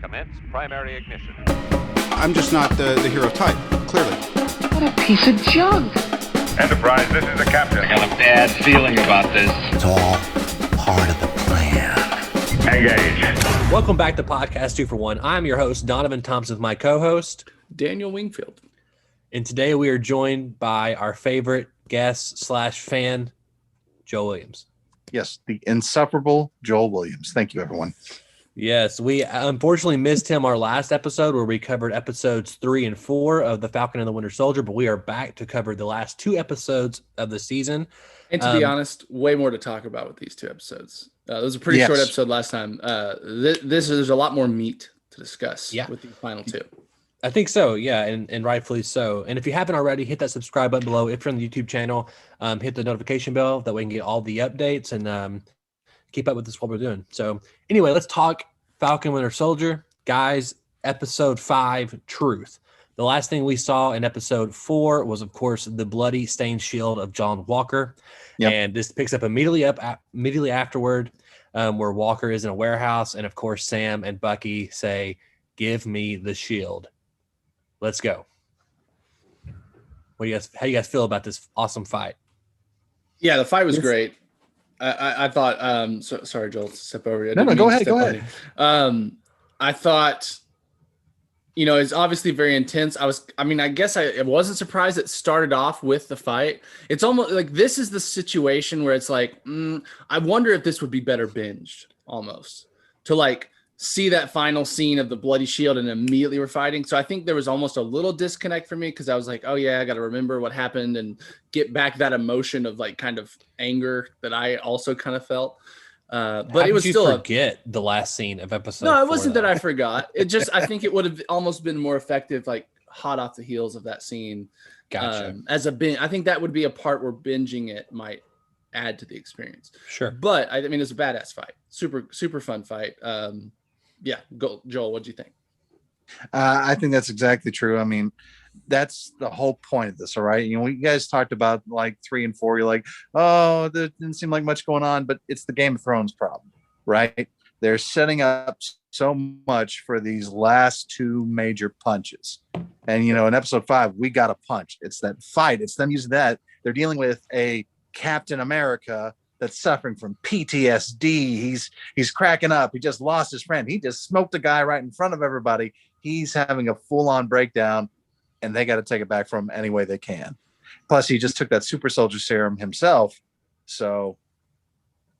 Commence primary ignition. I'm just not the hero type, clearly. What a piece of junk. Enterprise, this is the captain. I got a bad feeling about this. It's all part of the plan. Engage. Welcome back to Podcast 2 for 1. I'm your host, Donovan Thompson, with my co-host, Daniel Wingfield. and today we are joined by our favorite guest / fan, Joel Williams. Yes, the insufferable Joel Williams. Thank you, everyone. Yes, we unfortunately missed him our last episode where we covered episodes 3 and 4 of The Falcon and the Winter Soldier, but we are back to cover the last 2 episodes of the season. And to be honest, way more to talk about with these 2 episodes. It was a pretty short episode last time. There's a lot more meat to discuss with these final 2. I think so, yeah, and rightfully so. And if you haven't already, hit that subscribe button below. If you're on the YouTube channel, hit the notification bell. That way we can get all the updates and keep up with this what we're doing. So anyway, let's talk Falcon Winter Soldier. Guys, episode 5, Truth. The last thing we saw in episode 4 was, of course, the bloody stained shield of John Walker. Yep. And this picks up immediately afterward, where Walker is in a warehouse. And, of course, Sam and Bucky say, "Give me the shield. Let's go." How do you guys feel about this awesome fight? Yeah, the fight was great. I thought, sorry, Joel, to step over you. No, go ahead. I thought, it's obviously very intense. I guess I wasn't surprised it started off with the fight. It's almost like this is the situation where it's like, I wonder if this would be better binged almost to like see that final scene of the bloody shield and immediately we're fighting. So I think there was almost a little disconnect for me because I was like, oh yeah, I got to remember what happened and get back that emotion of like kind of anger that I also kind of felt. But it was still forget the last scene of episode. No, it wasn't that I forgot. It just, I think it would have almost been more effective, like hot off the heels of that scene. Gotcha. As a binge, I think that would be a part where binging it might add to the experience. Sure. But I mean, it's a badass fight. Super, super fun fight. Yeah, go, Joel. What do you think? I think that's exactly true. I mean, that's the whole point of this. All right. You guys talked about like 3 and 4. You're like, oh, there didn't seem like much going on, but it's the Game of Thrones problem, right? They're setting up so much for these last 2 major punches. And, in episode 5, we got a punch. It's that fight. It's them using that. They're dealing with a Captain America that's suffering from PTSD. He's cracking up. He just lost his friend. He just smoked a guy right in front of everybody. He's having a full-on breakdown, and they got to take it back from him any way they can. Plus, he just took that super soldier serum himself. So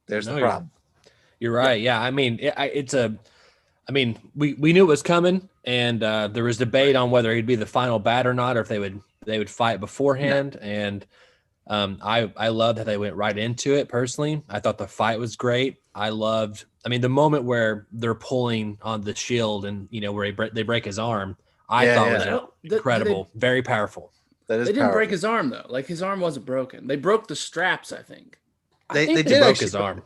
there's the problem. You're right. Yeah. I mean, we knew it was coming, and there was debate on whether he'd be the final bat or not, or if they would fight beforehand. No. And I loved how they went right into it. Personally, I thought the fight was great. The moment where they're pulling on the shield and where they break his arm. I thought was incredible, very powerful. They didn't break his arm though. Like his arm wasn't broken. They broke the straps. I think they broke his arm.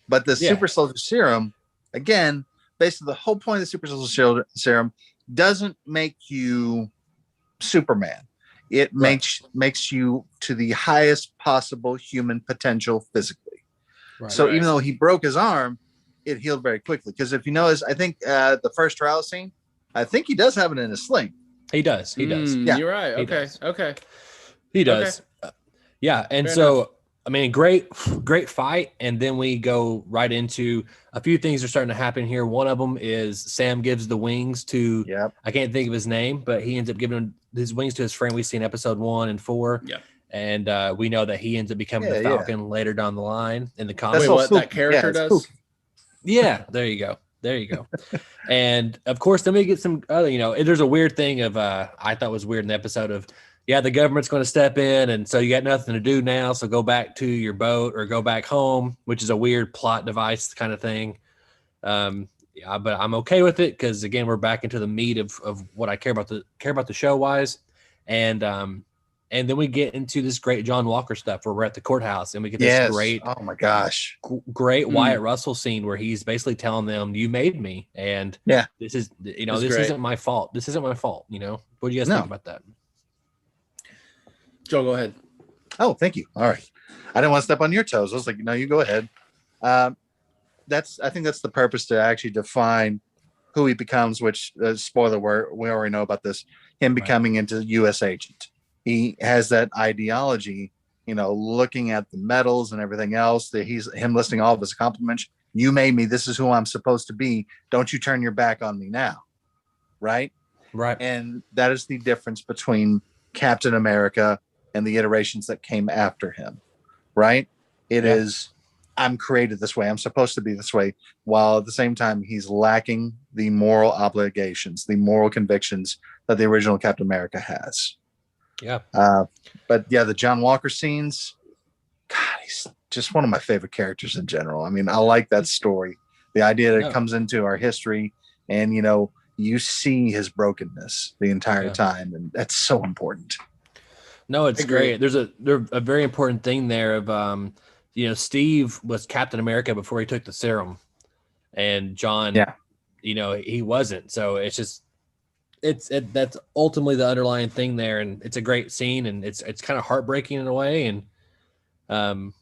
But the super soldier serum, again, basically the whole point of the super soldier serum doesn't make you Superman. It makes you to the highest possible human potential physically. Right, so even though he broke his arm, it healed very quickly. Because if you notice, I think the first trial scene, I think he does have it in his sling. He does. Yeah. You're right. Okay. He does. Yeah. And fair enough. I mean, great fight. And then we go right into a few things are starting to happen here. One of them is Sam gives the wings to, I can't think of his name, but he ends up giving his wings to his friend we see in episode 1 and 4. Yeah. And we know that he ends up becoming the Falcon later down the line in the comics. Wait, what that character does? Yeah. There you go. And of course, then we get some other, there's a weird thing of, I thought was weird in the episode of, the government's going to step in. And so you got nothing to do now. So go back to your boat or go back home, which is a weird plot device kind of thing. But I'm okay with it. Cause again, we're back into the meat of what I care about the show wise. And then we get into this great John Walker stuff where we're at the courthouse and we get this great, oh my gosh, great Wyatt Russell scene where he's basically telling them, "You made me." And this is, this isn't my fault. This isn't my fault. What do you guys think about that? Joe, go ahead. Oh, thank you. All right. I didn't want to step on your toes. I was like, no, you go ahead. I think that's the purpose to actually define who he becomes, which spoiler, we already know about this, him becoming into U.S. agent. He has that ideology, looking at the medals and everything else, that he's him listing all of his accomplishments. You made me. This is who I'm supposed to be. Don't you turn your back on me now. Right. And that is the difference between Captain America and the iterations that came after him. Right. It is, I'm created this way. I'm supposed to be this way. While at the same time, he's lacking the moral obligations, the moral convictions that the original Captain America has. Yeah. But yeah, the John Walker scenes, God, he's just one of my favorite characters in general. I mean, I like that story. The idea that it comes into our history and, you see his brokenness the entire time. And that's so important. No, it's great. There's a very important thing there of, Steve was Captain America before he took the serum, and John, he wasn't. So it's just, that's ultimately the underlying thing there. And it's a great scene, and it's kind of heartbreaking in a way. And,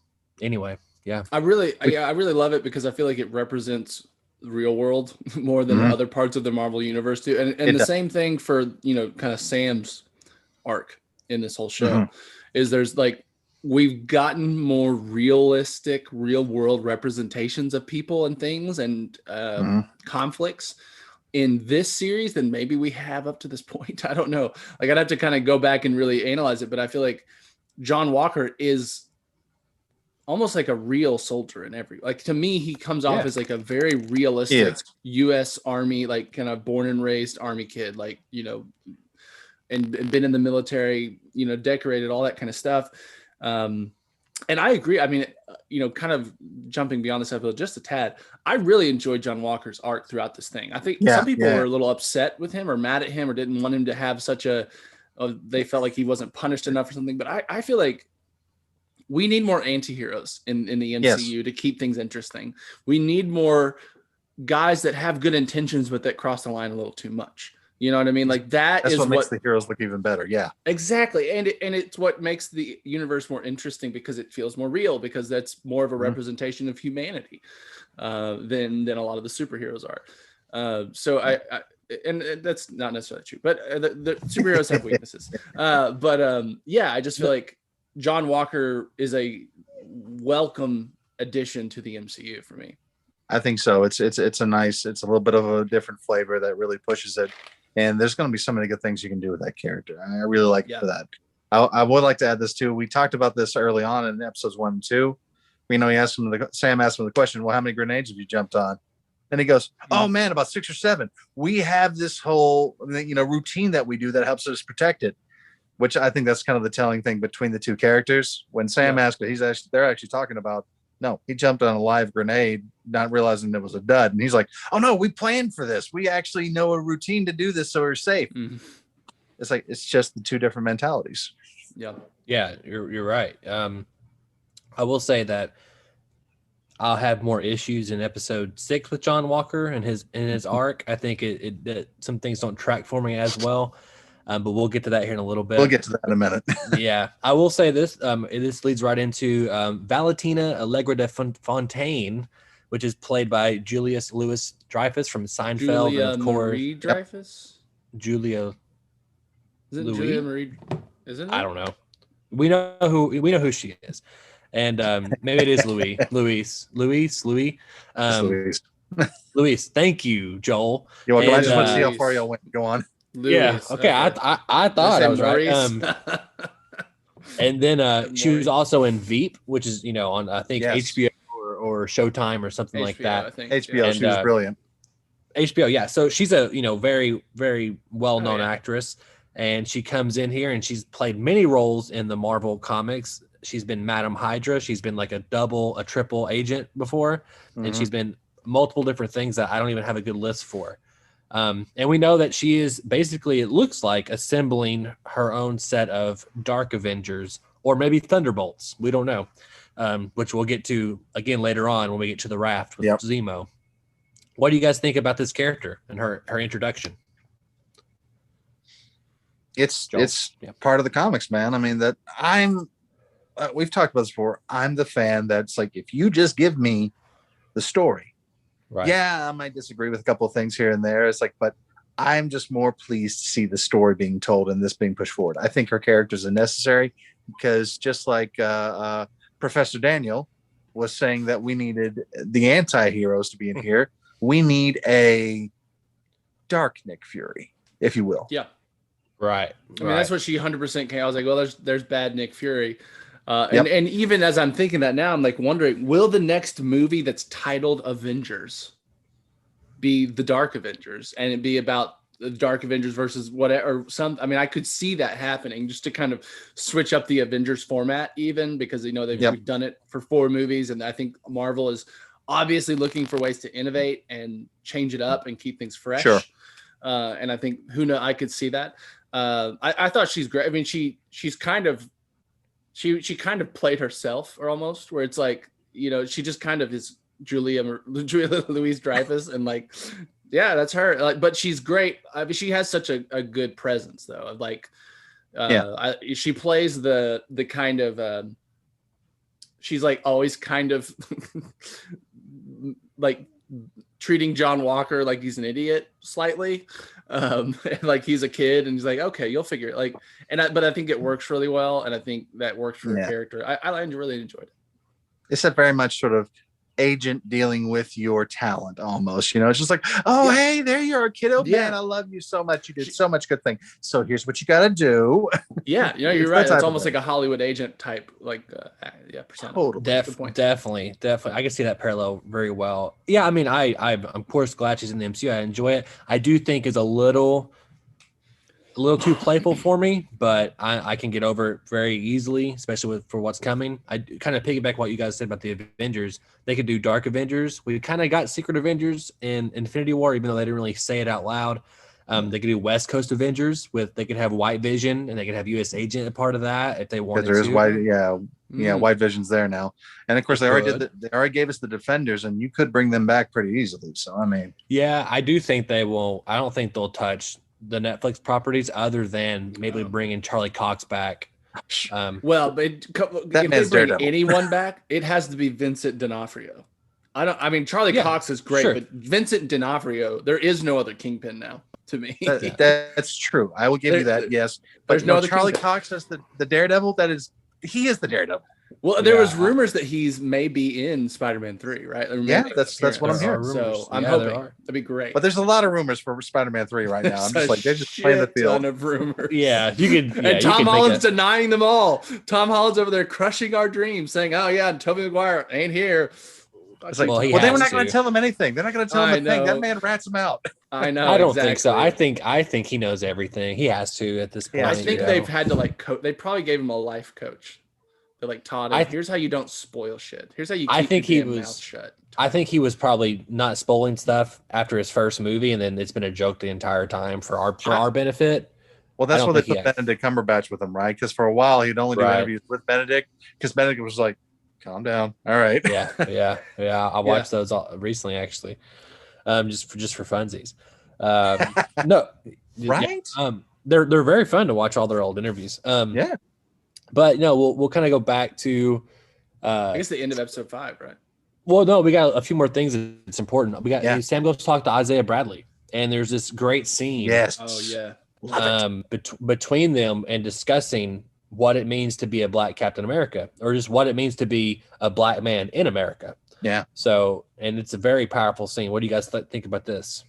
anyway, yeah, I really love it because I feel like it represents the real world more than other parts of the Marvel universe too. And the same thing for, kind of Sam's arc in this whole show is there's like, we've gotten more realistic, real world representations of people and things and conflicts in this series than maybe we have up to this point. I don't know. Like, I'd have to kind of go back and really analyze it, but I feel like John Walker is almost like a real soldier in to me, he comes off as like a very realistic U.S. Army, like kind of born and raised Army kid, like, and been in the military, decorated, all that kind of stuff. And I agree. I mean, kind of jumping beyond this episode just a tad, I really enjoyed John Walker's arc throughout this thing. I think some people were a little upset with him or mad at him or didn't want him to have they felt like he wasn't punished enough or something. But I feel like we need more anti-heroes in the MCU to keep things interesting. We need more guys that have good intentions, but that cross the line a little too much. You know what I mean? Like that's what makes the heroes look even better. Yeah, exactly. And it's what makes the universe more interesting because it feels more real, because that's more of a representation of humanity than a lot of the superheroes are. So and that's not necessarily true, but the superheroes have weaknesses. I just feel like John Walker is a welcome addition to the MCU for me. I think so. It's a little bit of a different flavor that really pushes it. And there's going to be so many good things you can do with that character. I really like it for that. I would like to add this too. We talked about this early on in episodes 1 and 2. Sam asked him the question, well, how many grenades have you jumped on? And he goes, oh man, about 6 or 7. We have this whole, routine that we do that helps us protect it, which I think that's kind of the telling thing between the two characters. When Sam asked it, they're actually talking about, no, he jumped on a live grenade, not realizing it was a dud. And he's like, oh no, we planned for this. We actually know a routine to do this, so we're safe. It's like, it's just the two different mentalities. Yeah, you're right. I will say that I'll have more issues in episode 6 with John Walker and his arc. I think it some things don't track for me as well. But we'll get to that here in a little bit. We'll get to that in a minute. Yeah. I will say this. This leads right into Valentina Allegra de Fontaine, which is played by Julius Louis Dreyfus from Seinfeld. Julia and of course, Marie Dreyfus? Julia. Is it Louis? Julia Marie? Isn't it? I don't know. We know who she is. And maybe it is Louis. Louis. Thank you, Joel. You're welcome. I just want to see how far y'all went. Go on. Louis. Yeah. Okay. I thought I was right. And then she was also in Veep, which is on I think HBO or Showtime or something like that. I think. HBO. And, she was brilliant. HBO. Yeah. So she's a very very well known actress, and she comes in here and she's played many roles in the Marvel comics. She's been Madam Hydra. She's been like a triple agent before, and she's been multiple different things that I don't even have a good list for. And we know that she is basically, it looks like, assembling her own set of Dark Avengers or maybe Thunderbolts. We don't know, which we'll get to again later on when we get to the raft with Zemo. What do you guys think about this character and her introduction? It's part of the comics, man. I mean, we've talked about this before. I'm the fan that's like, if you just give me the story, Right. Yeah, I might disagree with a couple of things here and there. It's like, but I'm just more pleased to see the story being told and this being pushed forward. I think her characters are necessary because just like Professor Daniel was saying that we needed the anti-heroes to be in here, we need a dark Nick Fury, if you will. Yeah. Right. I mean, that's what she 100% came. I was like, well, there's bad Nick Fury. And even as I'm thinking that now, I'm like wondering, will the next movie that's titled Avengers be the Dark Avengers, and it be about the Dark Avengers versus whatever, or some? I mean, I could see that happening just to kind of switch up the Avengers format, even because we've done it for 4 movies, and I think Marvel is obviously looking for ways to innovate and change it up and keep things fresh. Sure. And I think I could see that. I thought she's great. I mean, she's kind of. She kind of played herself, or almost, where it's like, she just kind of is Julia Louis-Dreyfus, and like, yeah, that's her. Like, but she's great. I mean, she has such a good presence, though. Of like, she plays the kind of, she's like always kind of like treating John Walker like he's an idiot slightly, like he's a kid, and he's like, okay, you'll figure it. Like, but I think it works really well, and I think that works for her character. I really enjoyed it. It's that very much sort of agent dealing with your talent almost, it's just like, hey, there you are, kiddo. Man, I love you so much, you did so much good thing, so here's what you got to do. You're right. It's almost like a Hollywood agent type, like persona. Totally. Definitely I can see that parallel very well. I'm I'm of course glad she's in the MCU. I enjoy it. I do think it's a little too playful for me, but I can get over it very easily, especially for what's coming. I kind of piggyback what you guys said about the Avengers. They could do Dark Avengers. We kind of got Secret Avengers in Infinity War, even though they didn't really say it out loud. They could do West Coast Avengers they could have White Vision, and they could have US Agent a part of that if they wanted to. There is White Vision's there now, and of course they already gave us the Defenders, and you could bring them back pretty easily. So I mean, I do think they will. I don't think they'll touch the Netflix properties other than maybe bringing Charlie Cox back. But if they bring anyone back, it has to be Vincent D'Onofrio. Charlie Cox is great, but Vincent D'Onofrio, there is no other Kingpin now to me. That's true. I will give you that. Yes, but there's no other Charlie Kingpin. Cox as the Daredevil. He is the Daredevil. Well, there was rumors that he's maybe in Spider-Man 3, right? That's what I'm hearing. So I'm hoping that'd be great. But there's a lot of rumors for Spider-Man 3 right now. I'm just like, they're just playing the field. Ton of rumors. Yeah, you could. And Tom Holland's denying them all. Tom Holland's over there crushing our dreams, saying, "Oh yeah, Tobey Maguire ain't here." It's like, they were not going to tell him anything. They're not going to tell him a thing. That man rats him out. I know. I don't think so. I think he knows everything. He has to at this point. I think they've had to they probably gave him a life coach. They like taught him, here's how you don't spoil shit. Here's how you keep your mouth shut. I think he was probably not spoiling stuff after his first movie, and then it's been a joke the entire time for our benefit. Well, that's why they put Benedict Cumberbatch with him, right? Because for a while he'd only do interviews with Benedict, because Benedict was like, calm down. All right. Yeah. I watched those recently, actually, just for funsies. No, right? Yeah, they're very fun to watch all their old interviews. But no, we'll kind of go back to. I guess the end of episode 5, right? Well, no, we got a few more things that's important. We got Sam goes to talk to Isaiah Bradley, and there's this great scene. Yes. Oh yeah. Between them and discussing what it means to be a Black Captain America, or just what it means to be a Black man in America. Yeah. So, and it's a very powerful scene. What do you guys think about this?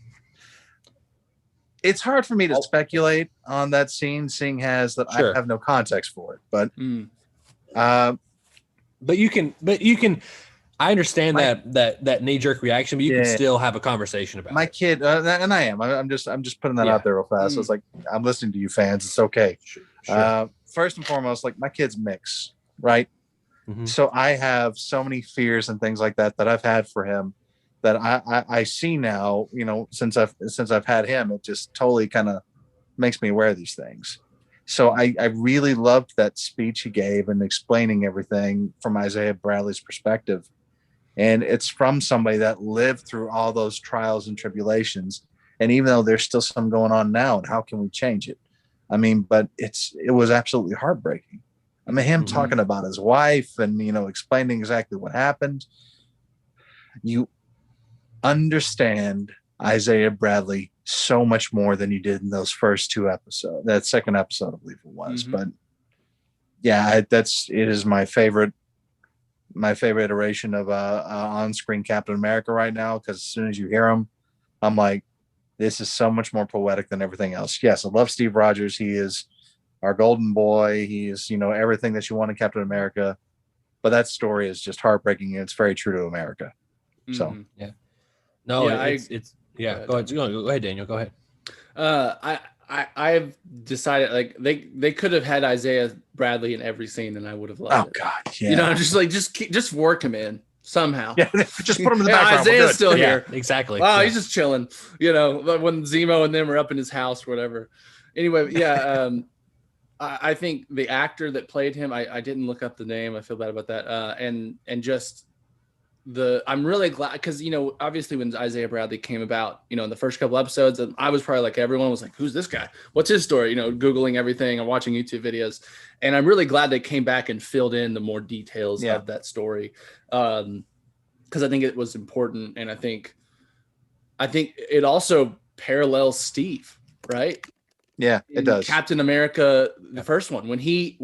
It's hard for me to speculate on that scene, seeing as that I have no context for it. But, but you can. I understand that knee-jerk reaction, but you can still have a conversation about my kid, and I am. I'm just putting that out there real fast. So it's like, I'm listening to you, fans. It's okay. Sure. First and foremost, like, my kids mix, right? Mm-hmm. So I have so many fears and things like that I've had for him that I see now. Since I've had him, it just totally kind of makes me aware of these things. So I really loved that speech he gave and explaining everything from Isaiah Bradley's perspective. And it's from somebody that lived through all those trials and tribulations. And even though there's still some going on now, and how can we change it? I mean, but it was absolutely heartbreaking. I mean, him talking about his wife and, explaining exactly what happened. understand Isaiah Bradley so much more than you did in those first two episodes. That second episode, I believe it was. Mhm. But yeah, it is my favorite iteration of on-screen Captain America right now, because as soon as you hear him, I'm like, this is so much more poetic than everything else. Yes, I love Steve Rogers. He is our golden boy. He is, everything that you want in Captain America. But that story is just heartbreaking, and it's very true to America. So Mhm. No, Yeah, it's yeah. Go ahead, Daniel. Go ahead. I've decided, like, they could have had Isaiah Bradley in every scene, and I would have loved it. God, yeah. Just work him in somehow. Yeah, just put him in the background. Isaiah's still here. Yeah, exactly. Wow, Yeah. he's just chilling. When Zemo and them are up in his house or whatever. Anyway, yeah. I think the actor that played him, I didn't look up the name. I feel bad about that. And just I'm really glad, because obviously when Isaiah Bradley came about, in the first couple episodes, and I was probably like everyone was like, who's this guy? What's his story? Googling everything and watching YouTube videos. And I'm really glad they came back and filled in the more details of that story. Because I think it was important, and I think it also parallels Steve, right? Yeah, it does. Captain America, the first one, when he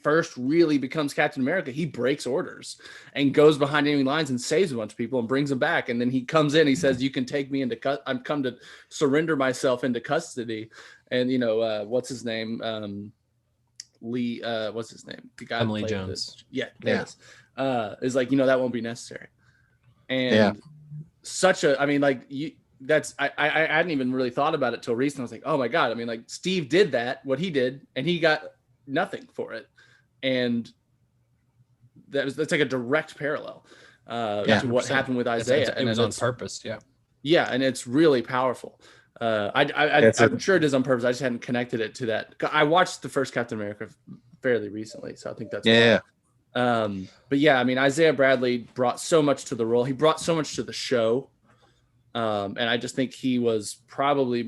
first really becomes Captain America, he breaks orders and goes behind enemy lines and saves a bunch of people and brings them back. And then he comes in, he says, "You can take me into I'm come to surrender myself into custody." And what's his name? Lee. What's his name? The guy. Emily Jones. Yes. Is like, that won't be necessary. And I hadn't even really thought about it till recently. I was like, oh my God. I mean, like, Steve did what he did, and he got nothing for it. And that's like a direct parallel to what happened with Isaiah. It was on purpose. Yeah. Yeah. And it's really powerful. I'm sure it is on purpose. I just hadn't connected it to that. I watched the first Captain America fairly recently, so I think that's why. But yeah, I mean, Isaiah Bradley brought so much to the role. He brought so much to the show. And I just think he was probably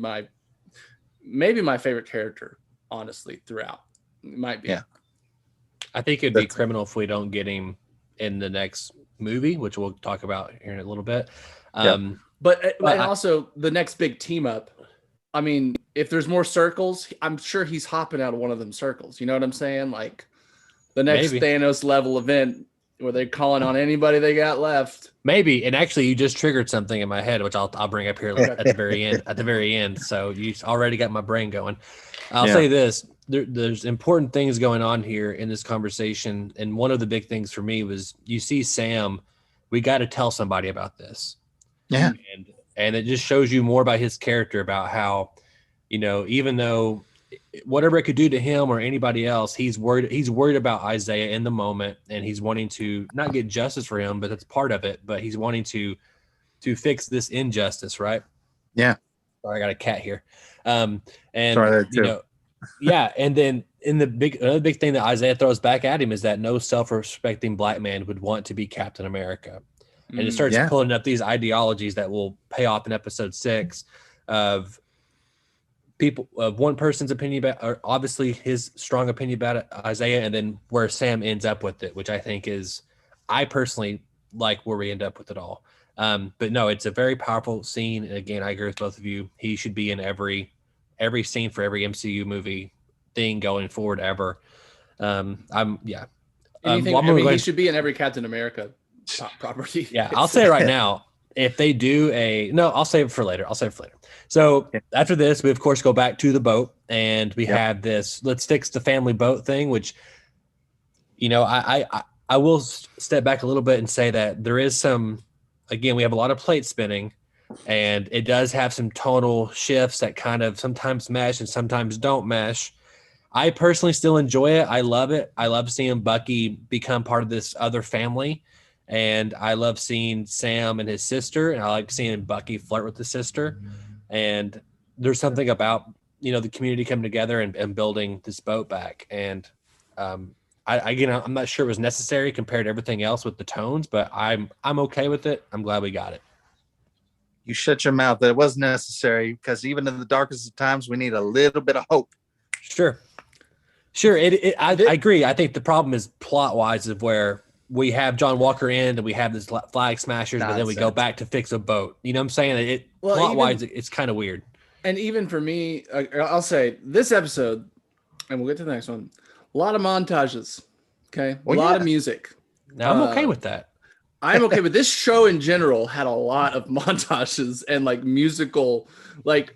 maybe my favorite character, honestly, throughout. It might be. Yeah. I think it'd be criminal if we don't get him in the next movie, which we'll talk about here in a little bit. But also the next big team up. I mean, if there's more circles, I'm sure he's hopping out of one of them circles. You know what I'm saying? Like the next Thanos level event where they're calling on anybody they got left. Maybe. And actually, you just triggered something in my head, which I'll bring up here at the very end. At the very end, so you already got my brain going. I'll say this: there's important things going on here in this conversation, and one of the big things for me was you see Sam. We got to tell somebody about this. Yeah, and it just shows you more about his character, about how, even though whatever it could do to him or anybody else, he's worried about Isaiah in the moment, and he's wanting to not get justice for him, but that's part of it. But he's wanting to fix this injustice, right? Yeah. Sorry, I got a cat here. And sorry, yeah. And then another big thing that Isaiah throws back at him is that no self-respecting black man would want to be Captain America. And it starts pulling up these ideologies that will pay off in episode 6 of people, of one person's opinion about, or obviously his strong opinion about it, Isaiah, and then where Sam ends up with it, which I think is, I personally like where we end up with it all. But no, it's a very powerful scene. And again, I agree with both of you. He should be in every scene for every MCU movie thing going forward ever. He should be in every Captain America property. Yeah, I'll say it right now. If they do I'll save it for later. So after this, we of course go back to the boat, and we have this let's fix the family boat thing, which, I will step back a little bit and say that there is some, again, we have a lot of plate spinning, and it does have some tonal shifts that kind of sometimes mesh and sometimes don't mesh. I personally still enjoy it. I love it. I love seeing Bucky become part of this other family. And I love seeing Sam and his sister, and I like seeing Bucky flirt with his sister. And there's something about, the community coming together and building this boat back. And I'm not sure it was necessary compared to everything else with the tones, but I'm okay with it. I'm glad we got it. You shut your mouth. That it was necessary, because even in the darkest of times, we need a little bit of hope. Sure. I agree. I think the problem is plot wise of where we have John Walker in, and we have this flag smashers, but then we go Nonsense. back to fix a boat. You know what I'm saying? Well, Plot wise, it's kind of weird. And even for me, I'll say this episode, and we'll get to the next one. A lot of montages. Okay, a lot of music. Now I'm okay with that. I'm okay with this show in general had a lot of montages and like musical, like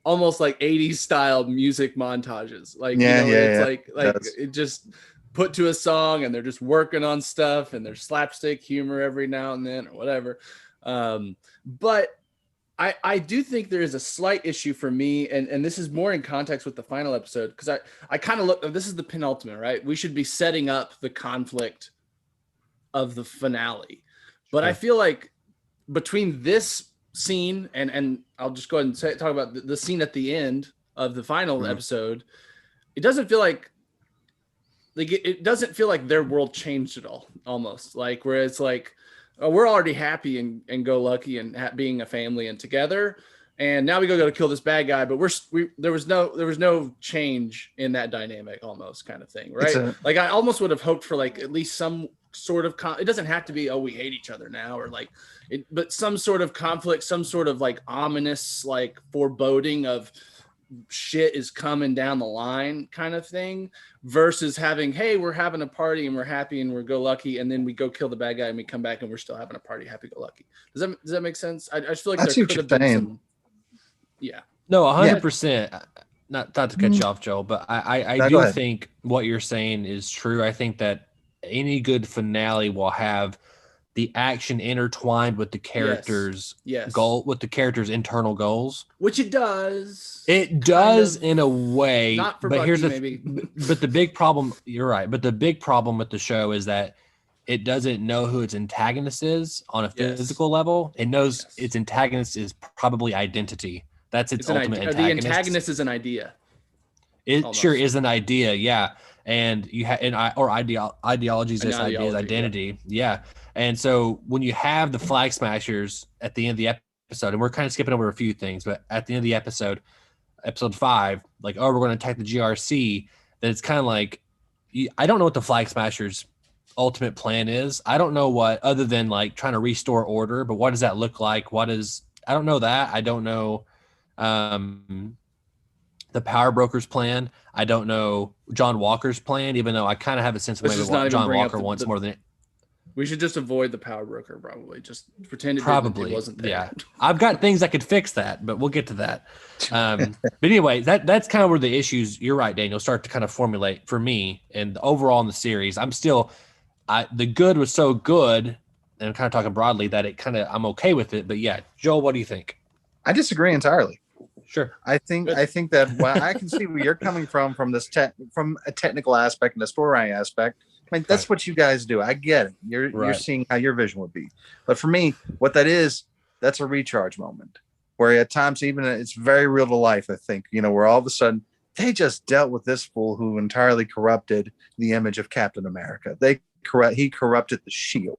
almost like 80s style music montages. Like, it's like it just put to a song and they're just working on stuff and there's slapstick humor every now and then or whatever. But I do think there is a slight issue for me, and this is more in context with the final episode, because I kind of look, this is the penultimate, right? We should be setting up the conflict of the finale. But I feel like between this scene and I'll just go ahead and talk about the scene at the end of the final episode, it doesn't feel like it doesn't feel like their world changed at all, almost like where it's like, oh, we're already happy and go lucky and being a family and together, and now we go to kill this bad guy, but there was no change in that dynamic, almost kind of thing, right? Like I almost would have hoped for like at least some sort of it doesn't have to be, oh, we hate each other now, or like it, but some sort of conflict, some sort of like ominous like foreboding of shit is coming down the line kind of thing, versus having, hey, we're having a party and we're happy and we're go lucky, and then we go kill the bad guy and we come back and we're still having a party, happy go lucky. Does that make sense? I just feel like there could have been some, No, 100%. Not to cut you off, Joel, but I do think what you're saying is true. I think that any good finale will have the action intertwined with the characters' goal, with the characters' internal goals, which it does. It does in a way, not for but Bucky, here's maybe. But the big problem. You're right, but the big problem with the show is that it doesn't know who its antagonist is on a physical level. It knows its antagonist is probably identity. That's its ultimate antagonist. The antagonist is an idea. It almost sure is an idea, yeah. And you have ideologies as ideas, identity, yeah. And so when you have the flag smashers at the end of the episode, and we're kind of skipping over a few things, but at the end of the episode 5, like, oh, we're going to attack the GRC, then it's kind of like, I don't know what the flag smashers' ultimate plan is. I don't know what, other than like trying to restore order, but what does that look like? I don't know that. I don't know the power broker's plan. I don't know John Walker's plan, even though I kind of have a sense of maybe what John Walker wants more than it. We should just avoid the power broker, probably. Just pretend it wasn't there. Yeah, I've got things that could fix that, but we'll get to that. But anyway, that's kind of where the issues, you're right, Daniel, start to kind of formulate for me. And overall in the series, I'm still, the good was so good, and I'm kind of talking broadly, that I'm okay with it. But yeah, Joel, what do you think? I disagree entirely. Sure. I think that I can see where you're coming from from a technical aspect and a story aspect. I mean, that's what you guys do. I get it. You're seeing how your vision would be. But for me, what that's a recharge moment where at times even it's very real to life, I think, where all of a sudden they just dealt with this fool who entirely corrupted the image of Captain America. He corrupted the shield.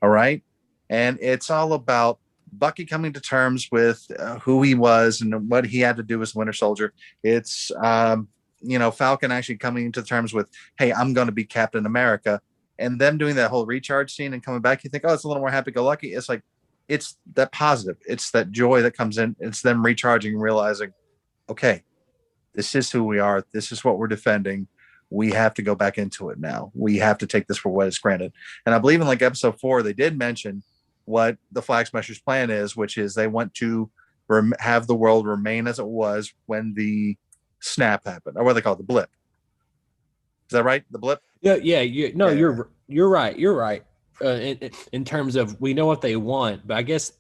All right. And it's all about Bucky coming to terms with who he was and what he had to do as Winter Soldier. It's Falcon actually coming to terms with, hey, I'm going to be Captain America, and them doing that whole recharge scene and coming back. You think, oh, it's a little more happy-go-lucky. It's like, it's that positive. It's that joy that comes in. It's them recharging and realizing, okay, this is who we are. This is what we're defending. We have to go back into it now. We have to take this for what is granted. And I believe in like episode 4, they did mention what the Flag Smashers' plan is, which is they want to have the world remain as it was when the snap happened, or what they call it, the blip. Is that right? The blip? Yeah. You're right. You're right. In terms of, we know what they want, but I guess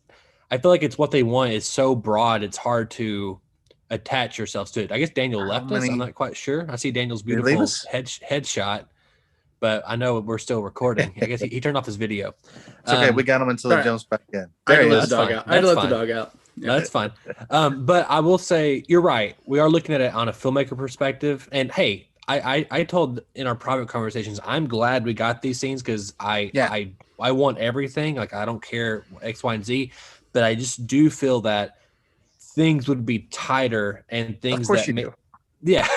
I feel like it's what they want is so broad, it's hard to attach yourselves to it. I guess Daniel left us. I'm not quite sure. I see Daniel's beautiful headshot. But I know we're still recording. I guess he turned off his video. It's okay. We got him until he jumps back in. I had to let the dog out. Yeah. That's fine. But I will say, you're right. We are looking at it on a filmmaker perspective. And hey, I told in our private conversations, I'm glad we got these scenes because I want everything. Like, I don't care X, Y, and Z. But I just do feel that things would be tighter and things of course you do. Yeah.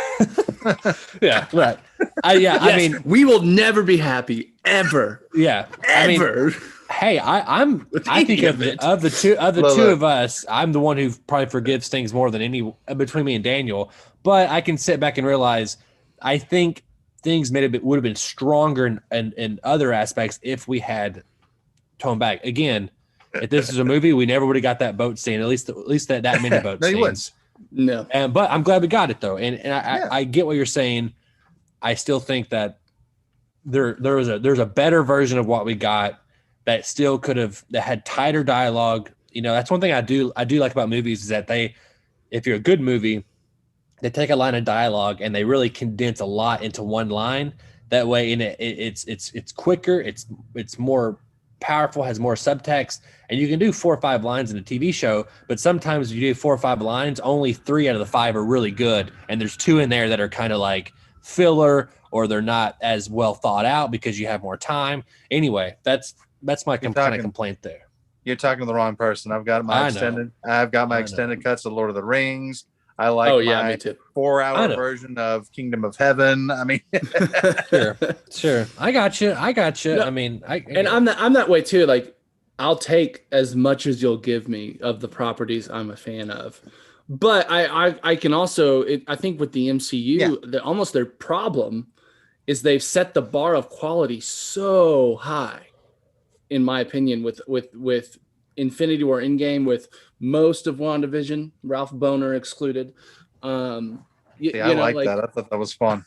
Yeah, right. I mean, we will never be happy ever. yeah. Ever. I mean, hey, I think of the Look, two look. of us, I'm the one who probably forgives things more than any between me and Daniel. But I can sit back and realize, I think things would have been stronger in other aspects if we had toned back. Again, if this is a movie, we never would have got that boat scene. At least that mini boat No, you scenes. No. But I'm glad we got it though, and Yeah. I get what you're saying. I still think that there's a better version of what we got that still that had tighter dialogue. You know, that's one thing I do like about movies is that if you're a good movie, they take a line of dialogue and they really condense a lot into one line. That way, and it's quicker, it's more powerful, has more subtext, and you can do 4 or 5 lines in a TV show. But sometimes if you do 4 or 5 lines, only 3 out of the 5 are really good, and there's 2 in there that are kind of like filler, or they're not as well thought out because you have more time. Anyway, that's my kind of complaint there. You're talking to the wrong person. I've got my extended cuts of Lord of the Rings. I like me too. 4-hour version of Kingdom of Heaven. I mean, Sure. I got you. No, I mean, I'm that way too. Like, I'll take as much as you'll give me of the properties I'm a fan of. But I can also, I think with the MCU, almost their problem is they've set the bar of quality so high, in my opinion, with Infinity War Endgame, with most of WandaVision, Ralph Boner excluded. I like that. I thought that was fun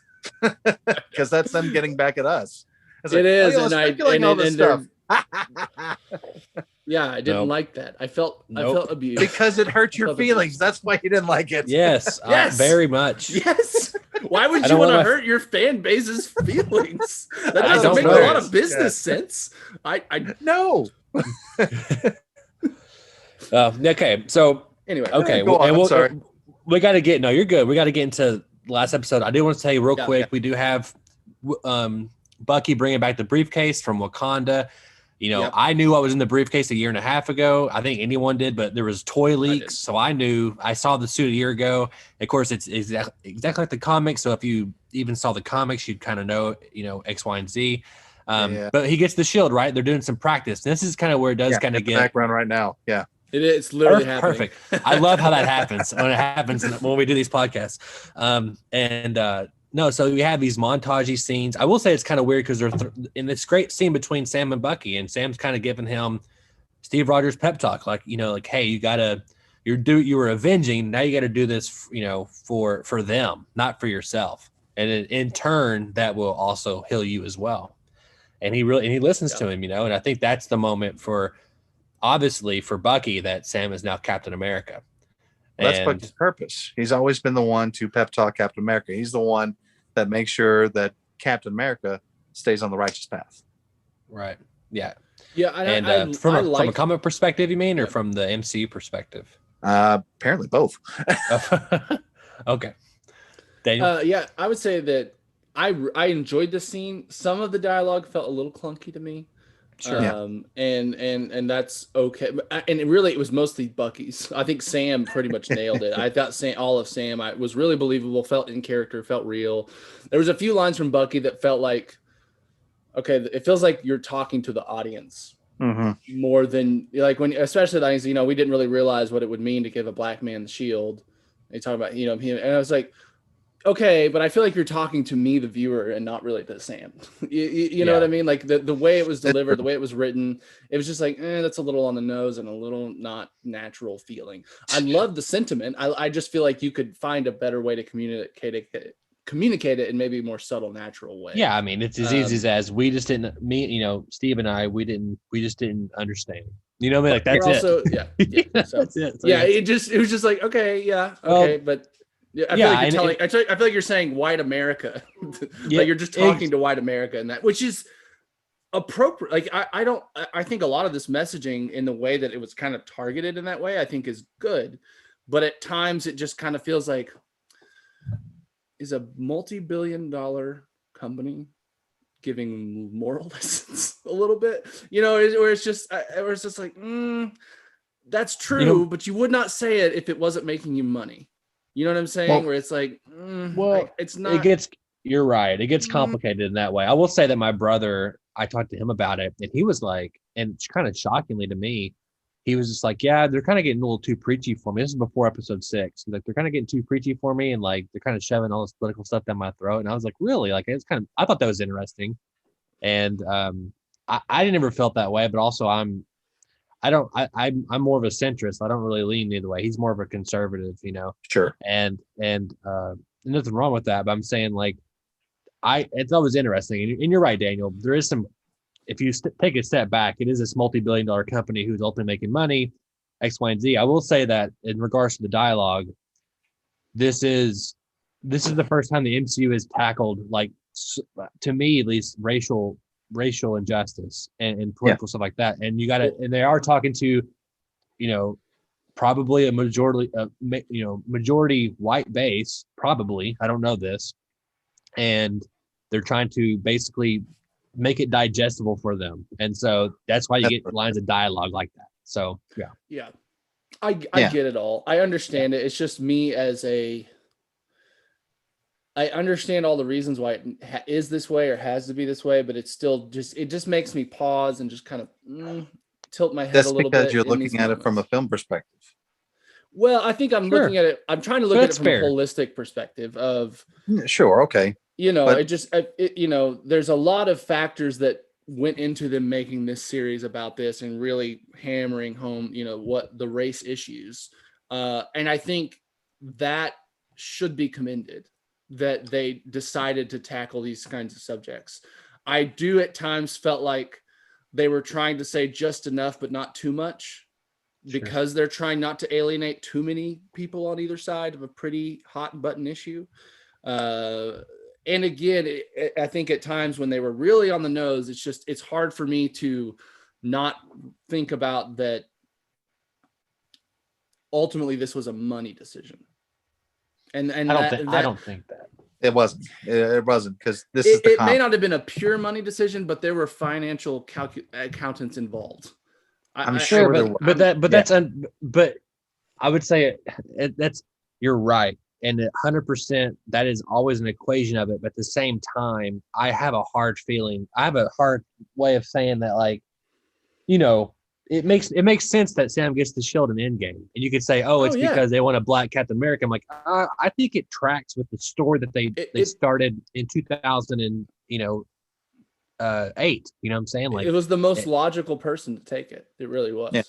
because that's them getting back at us. It is, and yeah, I didn't like that. I felt abused because it hurt your feelings. That's why you didn't like it. Yes, yes, very much. Yes. Why would you want to hurt your fan base's feelings? That doesn't make a lot of business sense. I know. Okay, so anyway, okay, we got to get. No, you're good. We got to get into last episode. I do want to tell you real quick. Yeah. We do have Bucky bringing back the briefcase from Wakanda. You know, I knew what was in the briefcase a year and a half ago. I think anyone did, but there was toy leaks, so I knew. I saw the suit a year ago. Of course, it's exactly like the comics. So if you even saw the comics, you'd kind of know, X, Y, and Z. But he gets the shield, right? They're doing some practice. And this is kind of where it does kind of get background right now. Yeah. It's literally happening. Perfect. I love how that happens when it happens when we do these podcasts. No, so we have these montagey scenes. I will say it's kind of weird because they're in this great scene between Sam and Bucky, and Sam's kind of giving him Steve Rogers pep talk, like, hey, you were avenging. Now you got to do this, for them, not for yourself. And in turn, that will also heal you as well. And he listens to him, and I think that's the moment obviously for Bucky that Sam is now Captain America. That's Bucky's purpose. He's always been the one to pep talk Captain America. He's the one that makes sure that Captain America stays on the righteous path. Right. Yeah. Yeah. And from a comic perspective, you mean, or from the MCU perspective? Apparently both. Okay. Daniel? Yeah, I would say that I enjoyed the scene. Some of the dialogue felt a little clunky to me. Sure. And that's okay. And it was mostly Bucky's. I think Sam pretty much nailed it. I thought all of Sam was really believable, felt in character, felt real. There was a few lines from Bucky that felt like, okay, it feels like you're talking to the audience more than like especially the audience, we didn't really realize what it would mean to give a black man the shield. They talk about, him, and I was like, okay, but I feel like you're talking to me, the viewer, and not really to Sam. You know what I mean? Like the way it was delivered, the way it was written, it was just like, that's a little on the nose and a little not natural feeling. I love the sentiment. I just feel like you could find a better way to communicate it in maybe a more subtle, natural way. Yeah, I mean, it's as easy as we just didn't. Steve and I, we just didn't understand. You know what I mean? Like that's also, it. Yeah. So, that's it. So, it was just like, okay, yeah, okay, but. Yeah, I feel like you're telling. I feel like you're saying white America, like you're just talking to white America, and that, which is appropriate. Like I think a lot of this messaging in the way that it was kind of targeted in that way, I think is good, but at times it just kind of feels like is a multi-billion-dollar company giving moral lessons a little bit, where it's just like, that's true, but you would not say it if it wasn't making you money. You know what I'm saying? Where it's like, it's not. You're right. It gets complicated in that way. I will say that my brother, I talked to him about it, and he was like, and kind of shockingly to me, he was just like, yeah, they're kind of getting a little too preachy for me. This is before episode 6. Like, they're kind of getting too preachy for me, and like they're kind of shoving all this political stuff down my throat. And I was like, really? Like, it's kind of, I thought that was interesting. And I never felt that way, but also I'm more of a centrist. I don't really lean either way. He's more of a conservative, Sure. and nothing wrong with that. But I'm saying, like, it's always interesting. And you're right, Daniel. There is some, if you take a step back, it is this multi-billion-dollar company who's ultimately making money, X, Y, and Z. I will say that in regards to the dialogue, this is the first time the MCU has tackled, like, to me at least, racial injustice and political stuff like that. And and they are talking to, probably a majority white base, probably. I don't know this. And they're trying to basically make it digestible for them. And so that's why you get lines of dialogue like that. So, yeah. Yeah. I get it all. I understand it. It's just me I understand all the reasons why it is this way or has to be this way, but it's still it just makes me pause and just kind of tilt my head a little bit. That's because you're looking at it from a film perspective. Well, I think I'm looking at it. I'm trying to look at it from a holistic perspective of. Sure. Okay. There's a lot of factors that went into them making this series about this and really hammering home, what the race issues. And I think that should be commended, that they decided to tackle these kinds of subjects. I do at times felt like they were trying to say just enough, but not too much, because they're trying not to alienate too many people on either side of a pretty hot button issue. And again, I think at times when they were really on the nose, it's hard for me to not think about that. Ultimately, this was a money decision. And I don't think that it wasn't. It wasn't, because it may not have been a pure money decision, but there were financial accountants involved. I'm sure, but I would say that's, you're right. And 100%, that is always an equation of it. But at the same time, I have a hard way of saying that, like, it makes sense that Sam gets the shield in Endgame. And you could say, because they want a black Captain America. I'm like, I think it tracks with the story that they started in 2008. You know what I'm saying? Like, it was the most logical person to take it. It really was.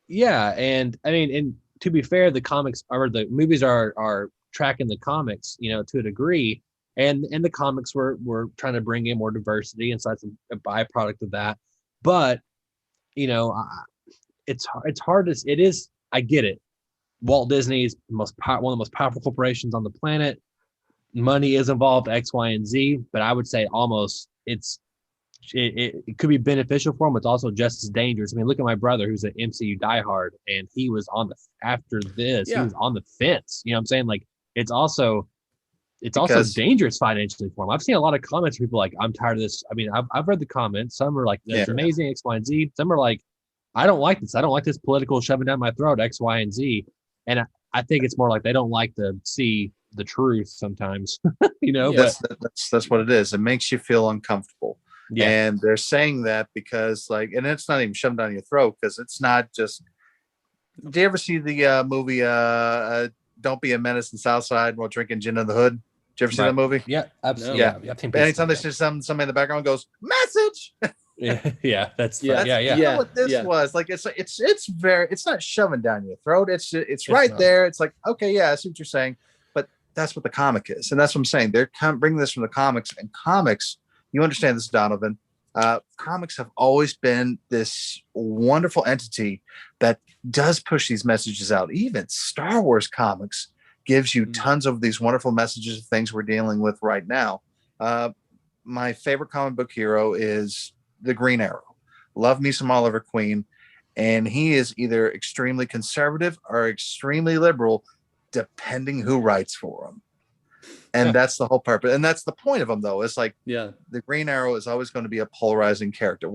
Yeah. And I mean, and to be fair, the comics or the movies are tracking the comics, to a degree. And the comics were trying to bring in more diversity, and so that's a byproduct of that. But it's hard to. It is. I get it. Walt Disney is one of the most powerful corporations on the planet. Money is involved, X, Y, and Z. But I would say almost it could be beneficial for him. It's also just as dangerous. I mean, look at my brother, who's an MCU diehard, and he was after this. He was on the fence. You know what I'm saying? Like, it's also dangerous financially for him. I've seen a lot of comments from people like, I'm tired of this. I mean, I've read the comments. Some are like, that's amazing, X, Y, and Z. Some are like, I don't like this. I don't like this political shoving down my throat, X, Y, and Z. And I think it's more like they don't like to see the truth sometimes, But that's what it is. It makes you feel uncomfortable. Yeah. And they're saying that because, like, and it's not even shoved down your throat, because it's not just. Do you ever see the movie Don't Be a Menace in Southside while drinking gin in the hood? Did you ever see that movie? Yeah, absolutely. Yeah. Anytime there's just somebody in the background goes, message. That's what this was. Like, it's not shoving down your throat. It's right there. It's like, okay, I see what you're saying, but that's what the comic is, and that's what I'm saying. They're bringing this from the comics, and comics. You understand this, Donovan. Comics have always been this wonderful entity that does push these messages out. Even Star Wars comics gives you tons of these wonderful messages of things we're dealing with right now. My favorite comic book hero is the Green Arrow. Love me some Oliver Queen. And he is either extremely conservative or extremely liberal, depending who writes for him. And that's the whole purpose. And that's the point of him, though. It's like, the Green Arrow is always going to be a polarizing character.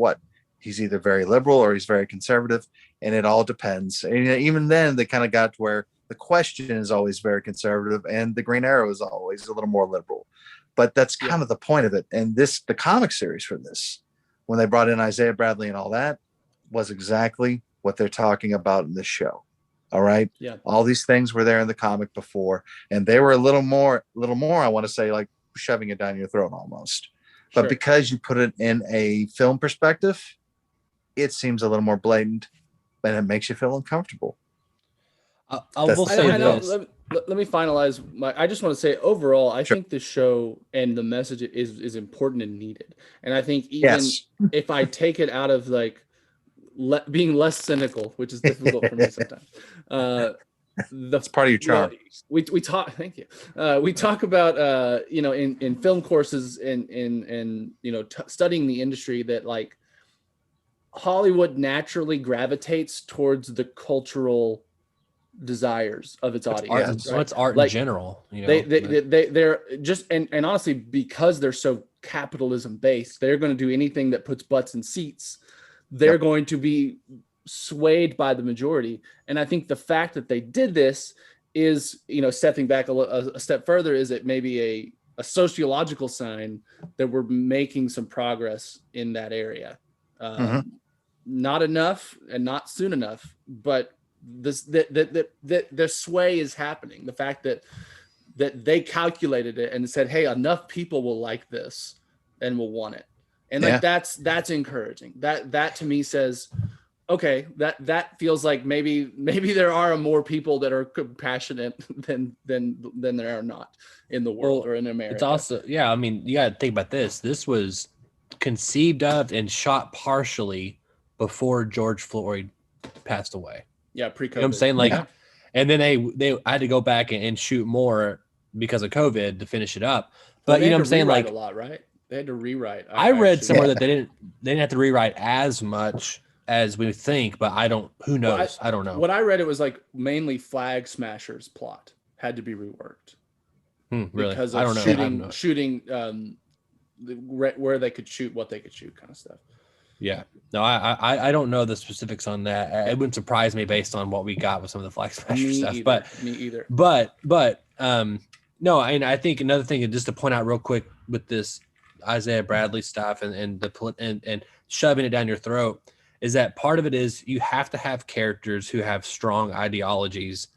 He's either very liberal or he's very conservative, and it all depends. And even then, they kind of got to where the Question is always very conservative, and the Green Arrow is always a little more liberal. But that's kind of the point of it. And the comic series for this, when they brought in Isaiah Bradley and all that, was exactly what they're talking about in this show. All right. Yeah. All these things were there in the comic before, and they were a little more, I want to say, like shoving it down your throat almost. But Sure. because you put it in a film perspective, it seems a little more blatant, and it makes you feel uncomfortable. I will say this. Let me finalize. I just want to say overall, I think the show and the message is important and needed. And I think even if I take it out of like being less cynical, which is difficult for me sometimes, that's part of your charm. We talk. Thank you. We talk about in film courses and studying the industry that like Hollywood naturally gravitates towards the cultural desires of its audience. Right? It's art in general. They're just and honestly, because they're so capitalism based, they're going to do anything that puts butts in seats. They're going to be swayed by the majority. And I think the fact that they did this is, stepping back a step further, is it maybe a sociological sign that we're making some progress in that area. Not enough and not soon enough, but the sway is happening. The fact that they calculated it and said, hey, enough people will like this and will want it. And like that's encouraging. That to me says, okay, that feels like maybe there are more people that are compassionate than there are not in the world or in America. It's also, you got to think about this. This was conceived of and shot partially before George Floyd passed away. Yeah, pre-COVID. You know what I'm saying? Like, and then they had to go back and shoot more because of COVID to finish it up. But you know what I'm saying? Like a lot, right? They had to rewrite. I read somewhere that they didn't have to rewrite as much as we think, but who knows? I don't know. What I read, it was like mainly Flag Smashers plot had to be reworked. Really? Because of I don't know. shooting where they could shoot, what they could shoot, kind of stuff. Yeah. No, I don't know the specifics on that. It wouldn't surprise me based on what we got with some of the Flag Smasher stuff. Me either. But no, and I think another thing, just to point out real quick with this Isaiah Bradley stuff and shoving it down your throat, is that part of it is you have to have characters who have strong ideologies.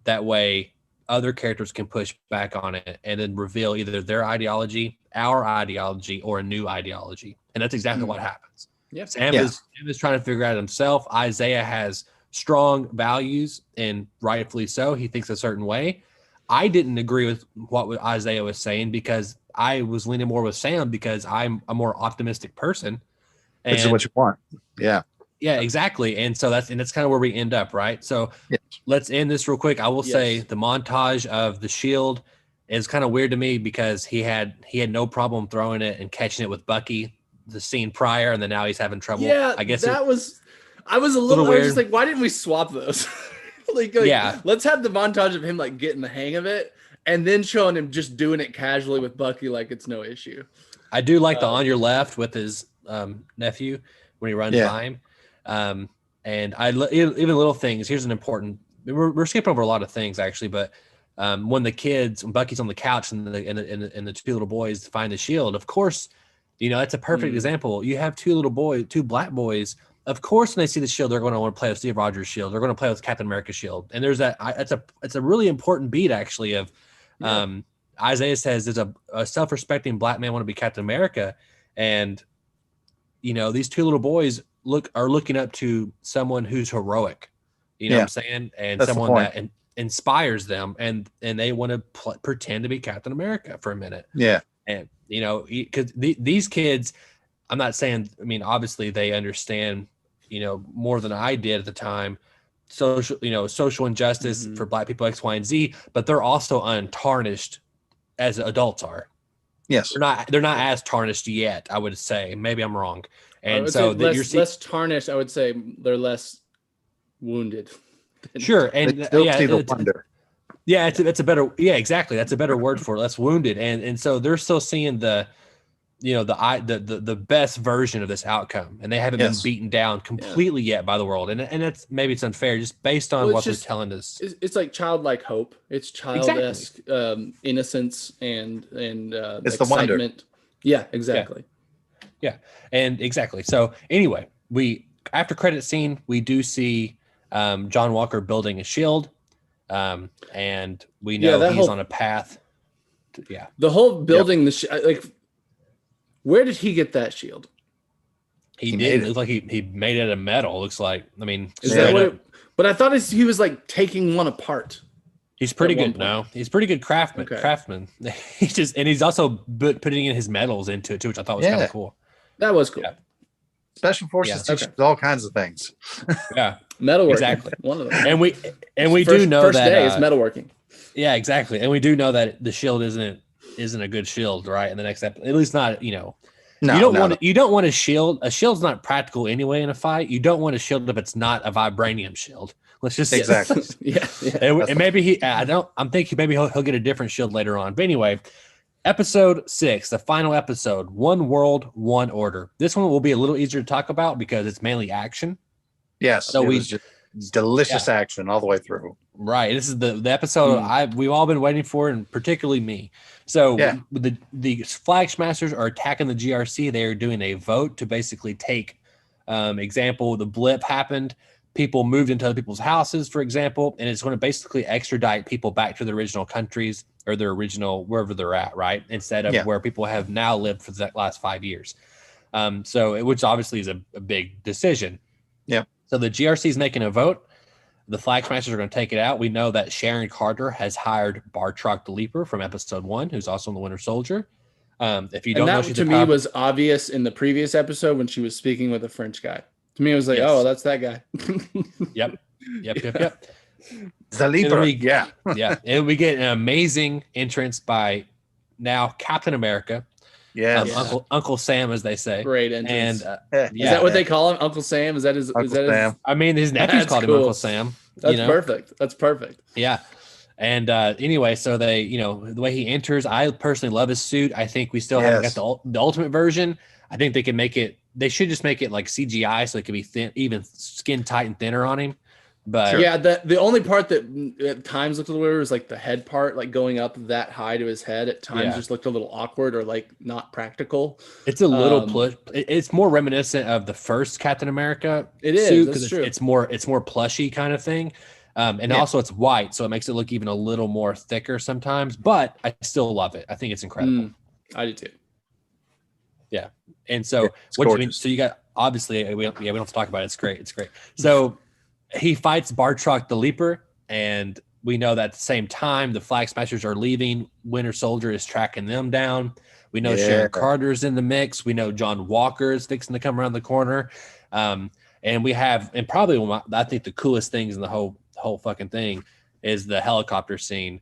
That way other characters can push back on it and then reveal either their ideology, our ideology, or a new ideology. And that's exactly what happens. Yep. Sam is trying to figure out himself. Isaiah has strong values, and rightfully so. He thinks a certain way. I didn't agree with what Isaiah was saying because I was leaning more with Sam because I'm a more optimistic person. And this is what you want. Yeah. Yeah, exactly. And so that's kind of where we end up, right? So let's end this real quick. I will say the montage of the shield is kind of weird to me because he had no problem throwing it and catching it with Bucky the scene prior, and then now he's having trouble. Yeah, I guess I was a little weird. I was just like, why didn't we swap those? like, let's have the montage of him like getting the hang of it, and then showing him just doing it casually with Bucky like it's no issue. I do like the on your left with his nephew when he runs by him. And even little things. Here's an important. We're skipping over a lot of things actually, but when Bucky's on the couch and the two little boys find the shield, of course, that's a perfect example. You have two black boys. Of course, when they see the shield, they're going to want to play with Steve Rogers' shield. They're going to play with Captain America's shield. And there's it's a really important beat actually of Isaiah says there's a self-respecting black man want to be Captain America, and these two little boys are looking up to someone who's heroic. You know what I'm saying? And that's someone that inspires them, and they want to pretend to be Captain America for a minute. Yeah. And because these kids, I'm not saying, obviously they understand, more than I did at the time, social injustice for black people, X, Y, and Z, but they're also untarnished as adults are. Yes. They're not as tarnished yet, I would say. Maybe I'm wrong. And so less tarnished, I would say they're less wounded. Sure. And they still see the wonder. Yeah, it's a better, exactly. That's a better word for it. Less wounded. And so they're still seeing the the best version of this outcome, and they haven't been Yes. beaten down completely yet by the world, and it's maybe it's unfair just based on Well, what it's they're telling us. It's like childlike hope. It's childish innocence and It's the wonder. excitement. Yeah, exactly. Yeah, and exactly. So anyway, we after credit scene, we do see John Walker building a shield, and we know that he's whole- on a path. The whole building like, where did he get that shield? He He did. made It looked like he made it of metal. Looks like. I mean, Is straight that what? up. But I thought he was like taking one apart. He's pretty at one good. No, he's pretty good craftsman. Okay. Craftsman. He's also putting in his metals into it too, which I thought was kind Yeah. of cool. That was cool. Yeah. Special forces Yeah. teaches all kinds of things. Yeah, Metalworking. Exactly. One of them. and we do First- know first that. day is metalworking. Yeah, exactly. And we do know that the shield isn't a good shield, right? In the next episode, at least not, No, you don't want a shield. A shield's not practical anyway in a fight. You don't want a shield if it's not a vibranium shield. Let's just Exactly. Yeah. And maybe I'm thinking maybe he'll get a different shield later on. But anyway, episode 6, the final episode, One World, One Order. This one will be a little easier to talk about because it's mainly action. Yes. So it we- was just delicious action all the way through. Right. This is the episode we've all been waiting for, and particularly me. So Yeah. the Flag Smashers are attacking the GRC. They are doing a vote to basically take, example, the blip happened. People moved into other people's houses, for example, and it's going to basically extradite people back to their original countries or their original wherever they're at, right? Instead of where people have now lived for the last 5 years. Which obviously is a big decision. Yep. So the GRC is making a vote. The Flag Smashers are going to take it out. We know that Sharon Carter has hired Bartrock the Leaper from episode 1, who's also in the Winter Soldier. If you don't know, And that she's to a me cop- was obvious in the previous episode when she was speaking with a French guy. To me, it was like, Yes. oh, that's that guy. Yep. The And leaper. then we- Yeah. Yeah. And we get an amazing entrance by now Captain America, Yes. Uncle Sam, as they say. Great entrance. And Yeah. Is that what they call him? Uncle Sam? Is that his? Uncle is that Sam. I mean, his nephew's That's called him cool. Uncle Sam. That's perfect. That's perfect. Yeah. And anyway, so they, the way he enters, I personally love his suit. I think we still haven't Yes. got the ultimate version. I think they can make it. They should just make it like CGI, so it can be thin, even skin tight and thinner on him. But Yeah, the only part that at times looked a little weird was like the head part, like going up that high to his head. At times, Yeah. just looked a little awkward or like not practical. it's a little Um, it's more reminiscent of the first Captain America. It is, suit, that's 'cause true. It's more plushy kind of thing. And also it's white, so it makes it look even a little more thicker sometimes. But I still love it. I think it's incredible. I do too. Yeah. And so It's what do you mean? gorgeous. So you got obviously we don't have to talk about it. It's great. It's great. So he fights Bartrock the Leaper, and we know that at the same time the Flag Smashers are leaving. Winter Soldier is tracking them down. We know Yeah. Sharon Carter's in the mix. We know John Walker is fixing to come around the corner. And we have, and probably one of I think the coolest things in the whole fucking thing is the helicopter scene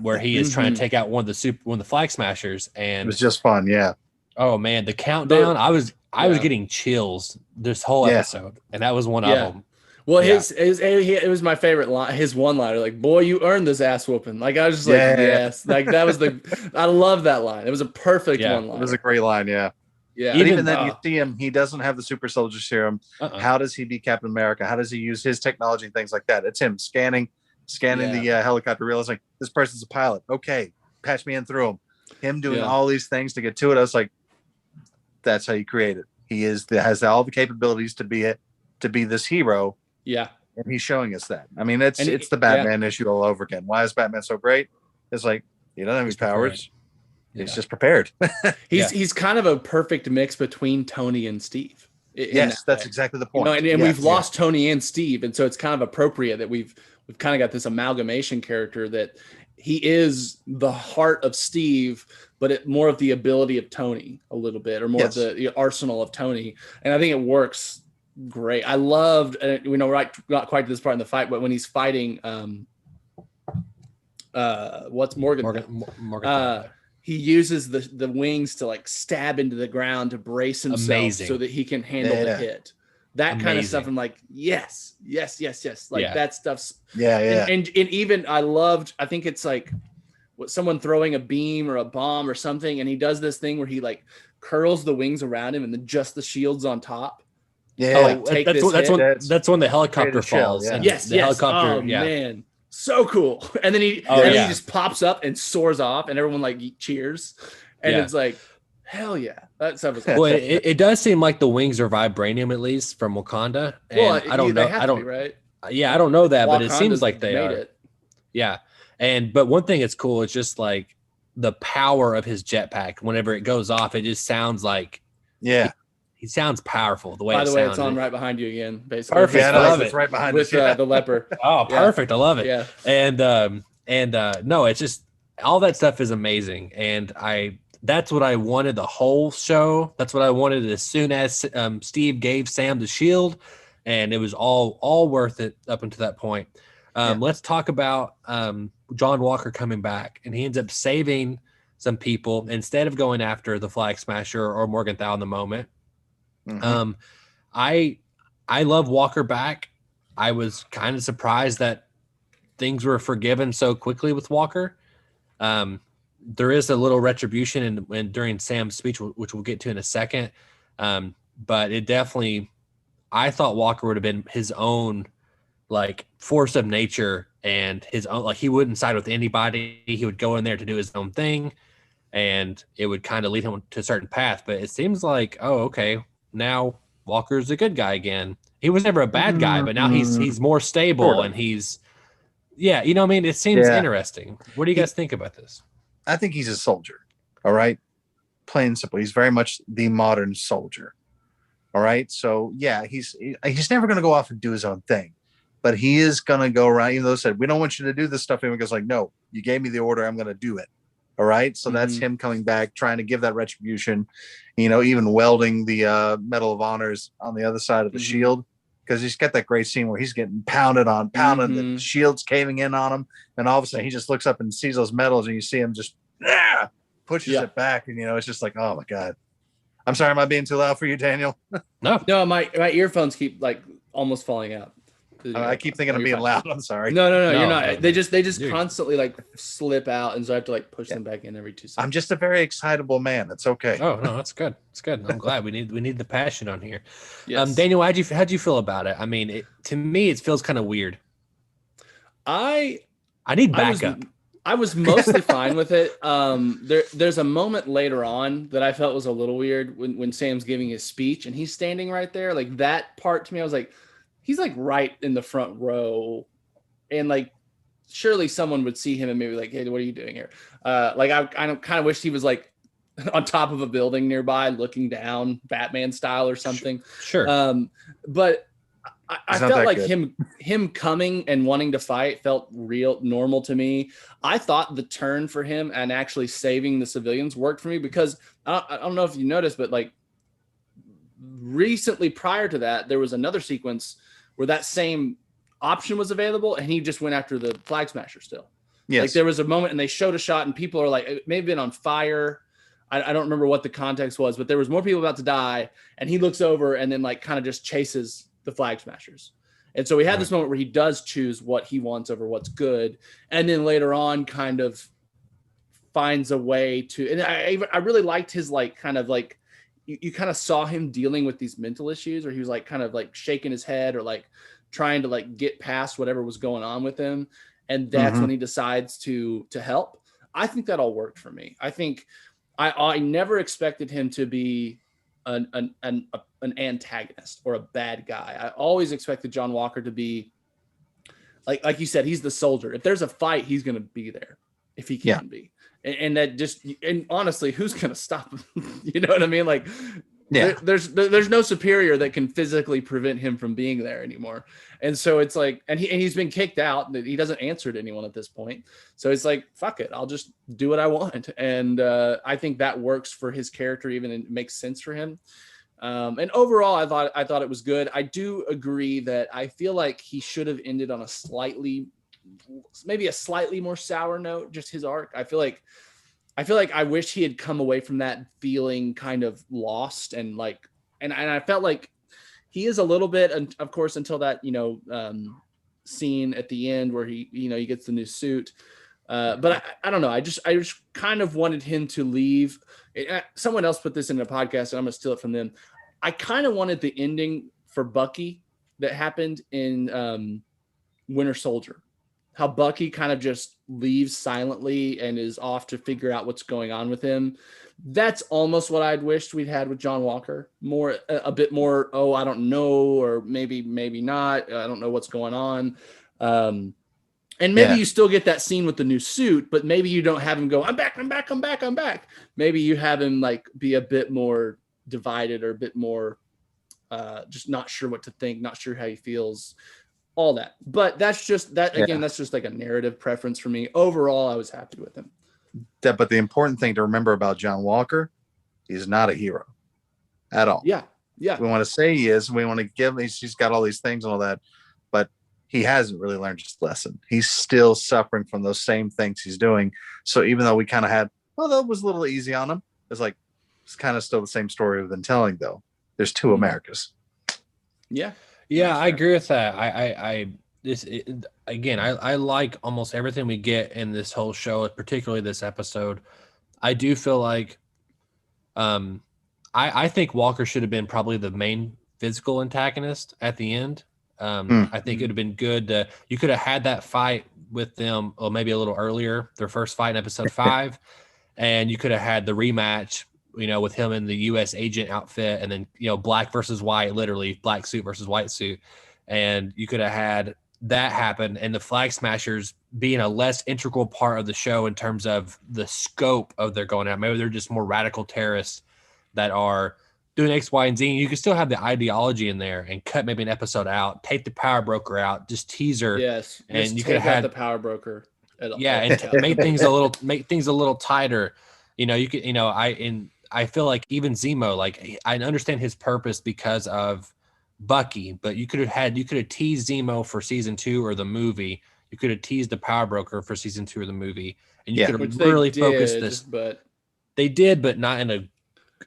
where he is trying to take out one of the Flag Smashers. It And was just fun. Yeah. oh man, the countdown! I was Yeah. getting chills this whole Yeah. episode, and that was one of Yeah. them. Well, Yeah. it was my favorite line. His one liner, like, "Boy, you earned this ass whooping." Like I was just like, Yeah. yes, like that was I love that line. It was a perfect Yeah. one It line. was a great line. Yeah. Yeah, But even Even- then, you see him. He doesn't have the super soldier serum. Uh-uh. How does he be Captain America? How does he use his technology and things like that? It's him scanning the helicopter, realizing this person's a pilot. Okay, patch me in through him. Him doing Yeah. all these things to get to it. I was like, that's how you create it. He has all the capabilities to be this hero, yeah. and he's showing us that. I mean, it's And the Batman issue all over again. Why is Batman so great? It's like he doesn't have any powers. He's Yeah. just prepared. He's kind of a perfect mix between Tony and Steve. in Yes, that that's way. exactly the You point. know, and Yes, we've yes. lost Tony and Steve, and so it's kind of appropriate that we've kind of got this amalgamation character that he is the heart of Steve, but more of the ability of Tony a little bit, or more Yes. of the arsenal of Tony. And I think it works great. I loved, not quite to this part in the fight, but when he's fighting, what's Morgan? He uses the wings to like stab into the ground to brace himself Amazing. so that he can handle the Yeah. hit. That kind of stuff. Amazing. I'm like, yes. Like Yeah. that stuff's Yeah, yeah. and even I think it's like someone throwing a beam or a bomb or something, and he does this thing where he like curls the wings around him and then just the shield's on top. Yeah. Like, take this hit. That's when the helicopter Create a chill, falls. yeah. And Yes, the yes. helicopter. Oh Yeah. man, so cool. And then he just pops up and soars off, and everyone like cheers, and it's like, hell yeah, that stuff is cool. Well, it does seem like the wings are vibranium, at least from Wakanda. And Well, I don't know. They have I don't. to be, right? Yeah, I don't know that, but it Wakanda's seems like they made are. it. Yeah, but one thing that's cool is just like the power of his jetpack. Whenever it goes off, it just sounds like he sounds powerful. The way By the way, it's sounds. on right behind you again. Basically, Perfect. Yeah, I love it's it. right behind with us. the leper. Oh, Yeah. perfect. I love it. Yeah, And no, it's just all that stuff is amazing, and that's what I wanted the whole show. That's what I wanted as soon as Steve gave Sam the shield, and it was all worth it up until that point. Let's talk about John Walker coming back, and he ends up saving some people instead of going after the Flag Smasher or Morgenthau in the moment. Mm-hmm. I love Walker back. I was kind of surprised that things were forgiven so quickly with Walker. There is a little retribution in during Sam's speech, which we'll get to in a second. But it definitely, I thought Walker would have been his own like force of nature and his own, like he wouldn't side with anybody. He would go in there to do his own thing, and it would kind of lead him to a certain path. But it seems like, oh, okay, now Walker's a good guy again. He was never a bad guy, but now he's more stable and he's, you know what I mean? It seems interesting. What do you guys think about this? I think he's a soldier. All right. Plain and simple. He's very much the modern soldier. All right. So yeah, he's never going to go off and do his own thing, but he is going to go around. Even though said, we don't want you to do this stuff. And he goes like, no, you gave me the order. I'm going to do it. All right. So that's him coming back, trying to give that retribution, you know, even welding the Medal of Honors on the other side of the shield. Because he's got that great scene where he's getting pounded, the shield's caving in on him, and all of a sudden he just looks up and sees those medals, and you see him just pushes it back, and you know it's just like, oh my god. I'm sorry, am I being too loud for you, Daniel? No, my earphones keep like almost falling out. I keep thinking I'm being loud. I'm sorry. No, you're not. No, they just constantly like slip out, and so I have to like push them back in every 2 seconds. I'm just a very excitable man. It's okay. Oh no, that's good. It's good. I'm glad we need the passion on here. Yes. Daniel, how'd you feel about it? I mean, to me, it feels kind of weird. I need backup. I was mostly fine with it. There's a moment later on that I felt was a little weird when Sam's giving his speech and he's standing right there. Like that part to me, I was like, he's like right in the front row, and like surely someone would see him and maybe like, hey, what are you doing here? Like I kind of wish he was like on top of a building nearby, looking down, Batman style or something. Sure. But I felt like good. him coming and wanting to fight felt real normal to me. I thought the turn for him and actually saving the civilians worked for me because I don't know if you noticed, but like recently prior to that, there was another sequence where that same option was available and he just went after the Flag Smasher still. Yes. Like there was a moment and they showed a shot and people are like, it may have been on fire. I don't remember what the context was, but there was more people about to die and he looks over and then like kind of just chases the Flag Smashers. And so we had this moment where he does choose what he wants over what's good. And then later on kind of finds a way to, and I really liked his like, kind of like, you kind of saw him dealing with these mental issues, or he was like kind of like shaking his head or like trying to like get past whatever was going on with him. And that's when he decides to help. I think that all worked for me. I think I never expected him to be an antagonist or a bad guy. I always expected John Walker to be like you said, he's the soldier. If there's a fight, he's going to be there if he can be. And that just, and honestly, who's going to stop him? You know what I mean? Like there's no superior that can physically prevent him from being there anymore. And so it's like, and he's been kicked out. He doesn't answer to anyone at this point. So it's like, fuck it. I'll just do what I want. And I think that works for his character, even, and it makes sense for him. And overall, I thought it was good. I do agree that I feel like he should have ended on maybe a slightly more sour note, just his arc. I feel like I wish he had come away from that feeling kind of lost and like, and I felt like he is a little bit, and of course, until that, scene at the end where he gets the new suit. But I don't know. I just kind of wanted him to leave. Someone else put this in a podcast, and I'm gonna steal it from them. I kind of wanted the ending for Bucky that happened in Winter Soldier. How Bucky kind of just leaves silently and is off to figure out what's going on with him. That's almost what I'd wished we'd had with John Walker. More, a bit more. Oh, I don't know, or maybe not. I don't know what's going on. And maybe you still get that scene with the new suit, but maybe you don't have him go, I'm back. Maybe you have him like be a bit more divided or a bit more just not sure what to think, not sure how he feels, all that. But that's just that again, that's just like a narrative preference for me. Overall, I was happy with him. But the important thing to remember about John Walker, he's not a hero at all. Yeah. We want to say he is. We want to give he's got all these things and all that, but he hasn't really learned his lesson. He's still suffering from those same things he's doing. So even though we kind of had, that was a little easy on him, it's kind of still the same story we've been telling, though. There's two Americas. Yeah. Yeah, I agree with that. I like almost everything we get in this whole show, particularly this episode. I do feel like I think Walker should have been probably the main physical antagonist at the end. I think it would have been good. You could have had that fight with them, or maybe a little earlier, their first fight in episode 5, and you could have had the rematch, with him in the U.S. agent outfit, and then black versus white, literally black suit versus white suit, and you could have had that happen, and the Flag Smashers being a less integral part of the show in terms of the scope of their going out. Maybe they're just more radical terrorists that are doing X, Y, and Z. You can still have the ideology in there and cut maybe an episode out, take the power broker out, just teaser. Yes. And just you could have had the power broker. And make things a little tighter. You could, I feel like even Zemo, like I understand his purpose because of Bucky, but you could have teased Zemo for season 2 or the movie. You could have teased the power broker for season 2 or the movie, and you could have really focused this. But they did, but not in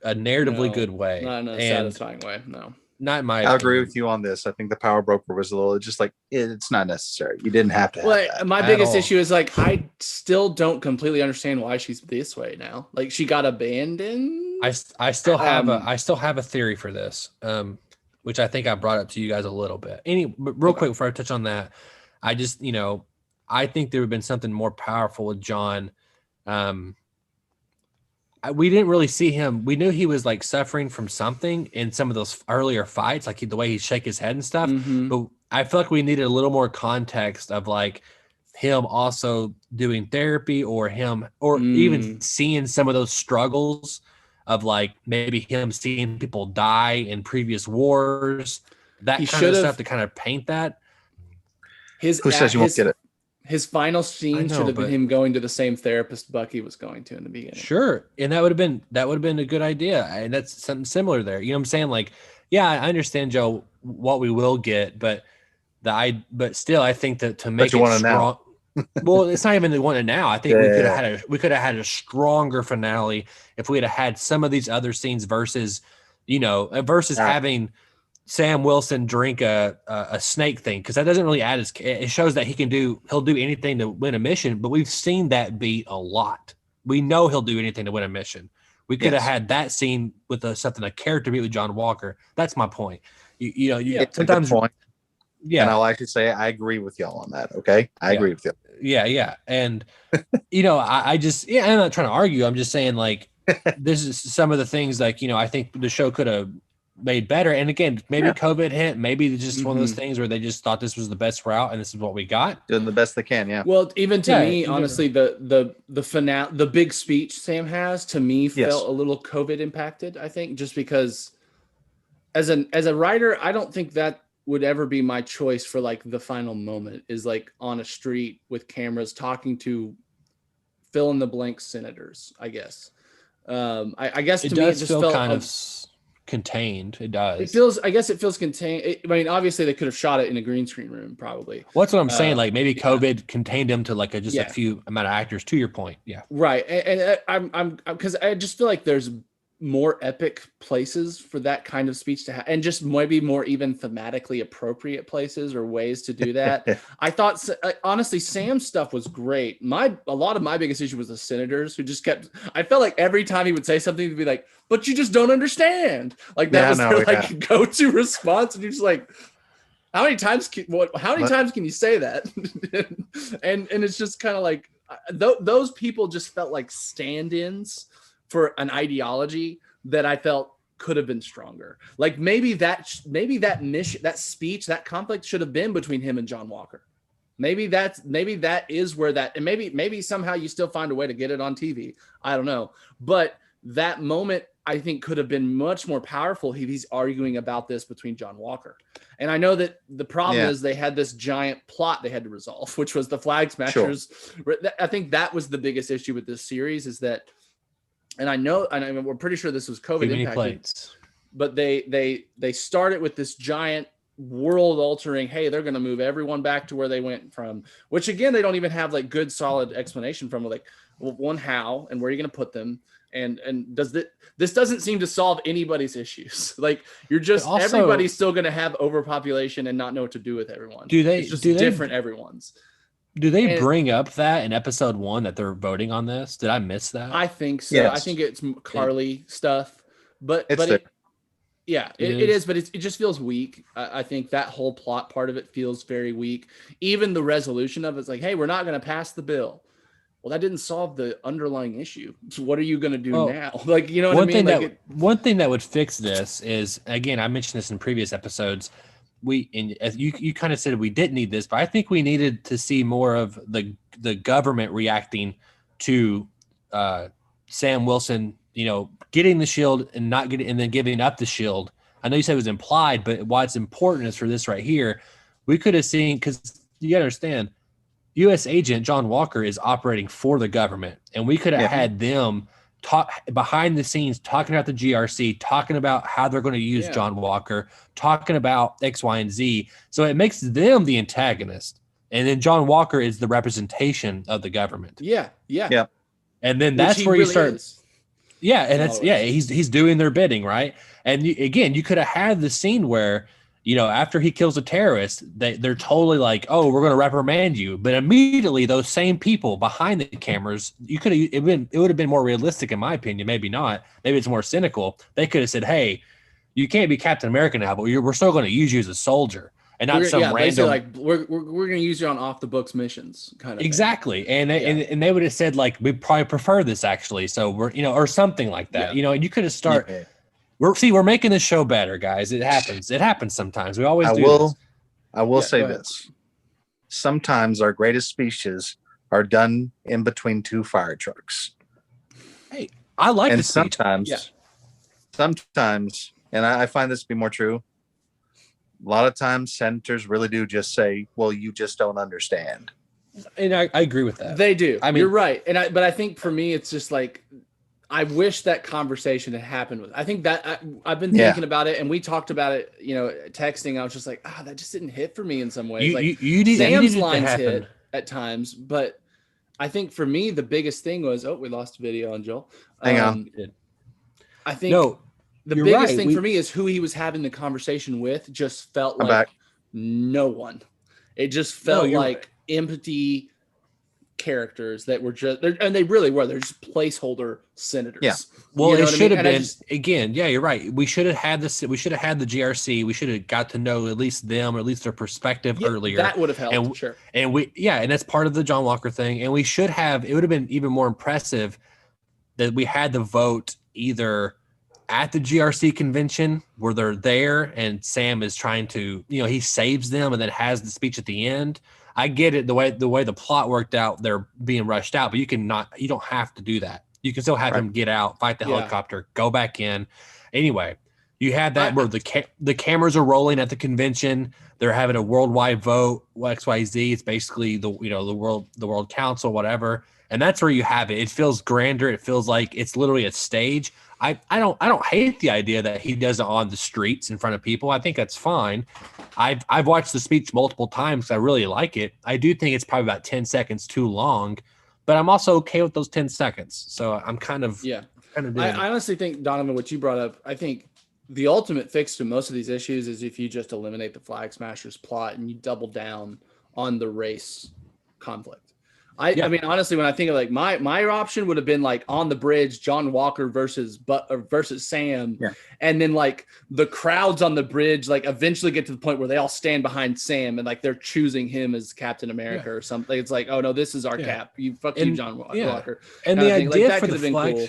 a narratively good way, not in a satisfying way. No, not in my. I agree with you on this. I think the power broker was a little just like it's not necessary. You didn't have to. My biggest issue is like I still don't completely understand why she's this way now. Like she got abandoned. I still have a theory for this, which I think I brought up to you guys a little bit. Real quick before I touch on that, I just I think there would have been something more powerful with John. We didn't really see him. We knew he was like suffering from something in some of those earlier fights, like the way he'd shake his head and stuff. But I feel like we needed a little more context of like him also doing therapy or even seeing some of those struggles of like maybe him seeing people die in previous wars, that kind of stuff to kind of paint that. Who says you won't get it? His final scene should have been him going to the same therapist Bucky was going to in the beginning. Sure. And that would have been a good idea. And that's something similar there. You know what I'm saying? Like, yeah, I understand, Joe, what we will get, but still I think that to make it strong. Well, it's not even the one now. I think we could have had a stronger finale if we had some of these other scenes versus having Sam Wilson drink a snake thing, because that doesn't really add it shows that he'll do anything to win a mission, but we've seen that beat a lot. We know he'll do anything to win a mission. We could have had that scene with a character beat with John Walker. That's my point. Sometimes point. Yeah. And I like to say I agree with y'all on that. Okay. I agree with you. Yeah. And I'm not trying to argue. I'm just saying like this is some of the things like, I think the show could have made better. And again, maybe COVID hit, maybe it's just one of those things where they just thought this was the best route and this is what we got. Doing the best they can. Yeah. Well, even to me, honestly, the finale, the big speech Sam has to me felt a little COVID impacted, I think, just because as a writer, I don't think that would ever be my choice for like the final moment is like on a street with cameras talking to fill in the blank senators, I guess. I guess to me it just felt kind of contained. It does. It feels contained. I mean, obviously they could have shot it in a green screen room, probably. Well, that's what I'm saying. Like maybe COVID contained them to like a few amount of actors. To your point, yeah. Right, and I'm because I just feel like there's more epic places for that kind of speech to have, and just maybe more even thematically appropriate places or ways to do that. I thought honestly Sam's stuff was great. A lot of my biggest issue was the senators who just kept, I felt like every time he would say something, he'd be like, but you just don't understand. Like that was their like go-to response, and you're just like, how many times can you say that? and it's just kind of like those people just felt like stand-ins for an ideology that I felt could have been stronger. Like maybe that mission, that speech, that conflict should have been between him and John Walker. Maybe that is where that, and maybe somehow you still find a way to get it on TV. I don't know. But that moment I think could have been much more powerful if he's arguing about this between John Walker. And I know that the problem is they had this giant plot they had to resolve, which was the Flag Smashers. Sure. I think that was the biggest issue with this series is that, and we're pretty sure this was COVID impacted, but they started with this giant world altering, hey, they're going to move everyone back to where they went from, which again, they don't even have like good, solid explanation from, like, well, one, how, and where are you going to put them? And this doesn't seem to solve anybody's issues. Like you're just, also, everybody's still going to have overpopulation and not know what to do with everyone. It's just different everyone's. Do they bring up that in episode 1 that they're voting on this? Did I miss that? I think so. Yes. I think it's Carly stuff, but it is, but it just feels weak. I think that whole plot part of it feels very weak. Even the resolution of it's like, hey, we're not going to pass the bill. Well, that didn't solve the underlying issue. So what are you going to do now? Like, you know what I mean? One thing that would fix this is, again, I mentioned this in previous episodes. As you kind of said we didn't need this, but I think we needed to see more of the government reacting to Sam Wilson, getting the shield and not getting, and then giving up the shield. I know you said it was implied, but why it's important is for this right here. We could have seen, because you gotta understand, U.S. agent John Walker is operating for the government, and we could have had them talk behind the scenes, talking about the GRC, talking about how they're going to use John Walker, talking about X, Y, and Z. So it makes them the antagonist, and then John Walker is the representation of the government. Yeah. And then that's where you start. Is. Yeah, and that's he's doing their bidding, right? And you could have had the scene where, after he kills a terrorist, they're totally like, oh, we're going to reprimand you. But immediately those same people behind the cameras, it would have been more realistic in my opinion. Maybe not. Maybe it's more cynical. They could have said, hey, you can't be Captain America now, but we're still going to use you as a soldier and not some random. Like we're going to use you on off the books missions kind of exactly. Thing. And they would have said like, we probably prefer this actually. So we're, or something like that, and you could have started. Yeah. We're making this show better, guys. It happens. It happens sometimes. We always do. I will say this. Sometimes our greatest speeches are done in between two fire trucks. Hey, I like and the speech. Sometimes, and I find this to be more true. A lot of times senators really do just say, well, you just don't understand. And I agree with that. They do. I mean, you're right. But I think for me, it's just like, I wish that conversation had happened I think that I've been thinking about it, and we talked about it, texting. I was just like, that just didn't hit for me in some ways. Sam's lines hit at times, but I think for me, the biggest thing was, we lost video on Joel. Hang on. I think the biggest thing for me is who he was having the conversation with just felt like no one. It just felt like empty characters that were just there, and they really were. They're just placeholder senators. Yeah. Well, it should have been again. Yeah, you're right. We should have had this. We should have had the GRC. We should have got to know at least them, or at least their perspective earlier. That would have helped. Sure. And and that's part of the John Walker thing. And we should have. It would have been even more impressive that we had the vote either at the GRC convention where they're there and Sam is trying to, he saves them and then has the speech at the end. I get it, the way the plot worked out, they're being rushed out, but you don't have to do that. You can still have him get out, fight the helicopter, go back in. Anyway, you had that where the cameras are rolling at the convention. They're having a worldwide vote, XYZ. It's basically the world council, whatever. And that's where you have it. It feels grander. It feels like it's literally a stage. I don't hate the idea that he does it on the streets in front of people. I think that's fine. I've watched the speech multiple times. I really like it. I do think it's probably about 10 seconds too long, but I'm also okay with those 10 seconds. So I'm kind of Yeah. doing I honestly think, Donovan, what you brought up, I think the ultimate fix to most of these issues is if you just eliminate the Flag Smashers plot and you double down on the race conflict. I mean, honestly, when I think of like my option would have been like on the bridge, John Walker versus Sam, and then like the crowds on the bridge like eventually get to the point where they all stand behind Sam and like they're choosing him as Captain America or something. It's like, oh no, this is our Cap. You John Walker. And the idea like, for the Flag, cool.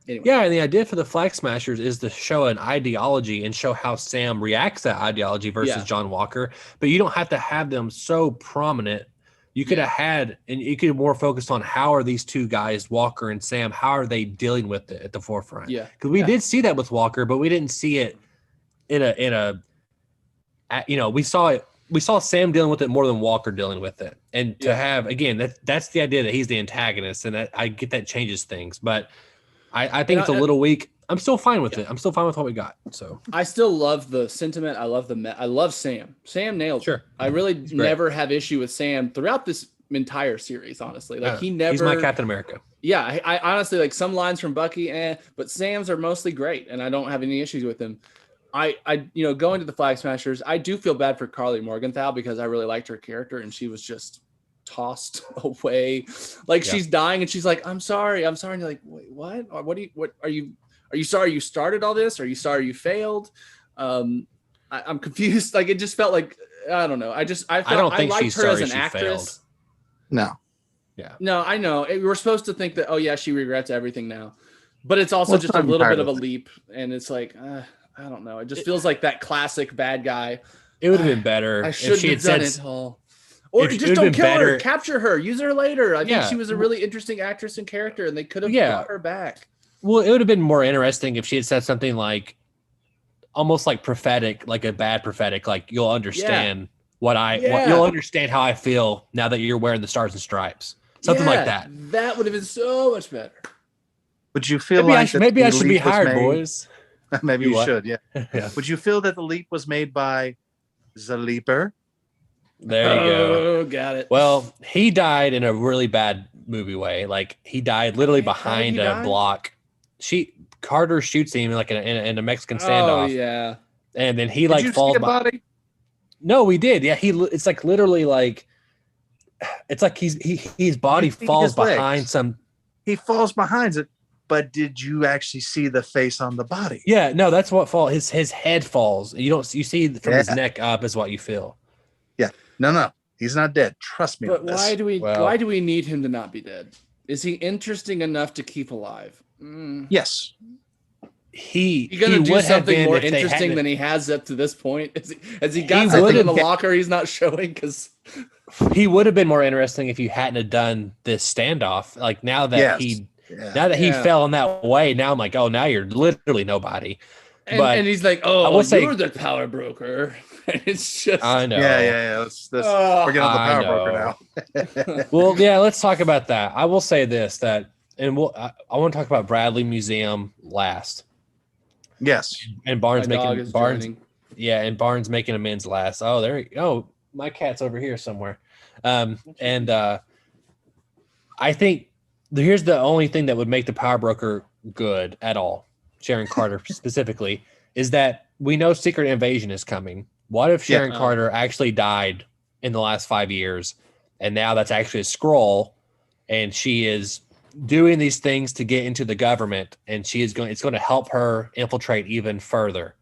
Anyway. Yeah, and the idea for the Flag Smashers is to show an ideology and show how Sam reacts to that ideology versus John Walker. But you don't have to have them so prominent. You could have had, and you could have more focused on how are these two guys, Walker and Sam, how are they dealing with it at the forefront? Yeah, because we did see that with Walker, but we didn't see it in a we saw it. We saw Sam dealing with it more than Walker dealing with it, and to have again that's the idea that he's the antagonist, and I get that changes things, but I think it's a little weak. I'm still fine with it. I'm still fine with what we got. So I still love the sentiment. I love Sam. Sam nailed it. I really never have issue with Sam throughout this entire series. Honestly, like he's my Captain America. Yeah, I honestly like some lines from Bucky, but Sam's are mostly great, and I don't have any issues with him. I going to the Flag Smashers, I do feel bad for Carly Morgenthau because I really liked her character, and she was just tossed away, like she's dying, and she's like, "I'm sorry," and you're like, "Wait, what? What are you?" Are you sorry you started all this? Are you sorry you failed? I'm confused. Like it just felt like I don't know. I don't think I liked her as an actress. No. Yeah. No, I know. We're supposed to think that she regrets everything now, but it's also just a little bit of a leap, and it's like I don't know. It just feels like that classic bad guy. It would have been better if she had done it all. Or just don't kill her. Capture her. Use her later. I think she was a really interesting actress and character, and they could have brought her back. Well, it would have been more interesting if she had said something like almost like prophetic, like a bad prophetic, like you'll understand you'll understand how I feel now that you're wearing the stars and stripes. Something like that. That would have been so much better. Would you feel maybe I should be hired, boys? Maybe you should, yeah. Would you feel that the leap was made by the leaper? There you go. Oh, got it. Well, he died in a really bad movie way. Like he died literally behind a block. Carter shoots him like in a Mexican standoff. Oh yeah. And then he Did you falls see a body? No, we did. Yeah, it's like literally like it's like his body falls behind some. He falls behind it, but did you actually see the face on the body? Yeah, no, that's what falls. His head falls. You see from his neck up is what you feel. Yeah. No. He's not dead. Trust me. But why do we need him to not be dead? Is he interesting enough to keep alive? Yes. He gonna do something more interesting than he has up to this point? Has he got something in the locker he's not showing? Because he would have been more interesting if you hadn't have done this standoff. Like now that he fell in that way, now I'm like, oh, now you're literally nobody. And he's like, oh, you're the power broker. It's just I know. Yeah. We're getting on the power broker now. Well, yeah, let's talk about that. I will say this I want to talk about Bradley Museum last. Yes. And Barnes and Barnes making amends last. Oh, there you go. My cat's over here somewhere. I think here's the only thing that would make the power broker good at all, Sharon Carter specifically, is that we know Secret Invasion is coming. What if Sharon Carter actually died in the last 5 years, and now that's actually a Skrull, and she is doing these things to get into the government, and it's going to help her infiltrate even further.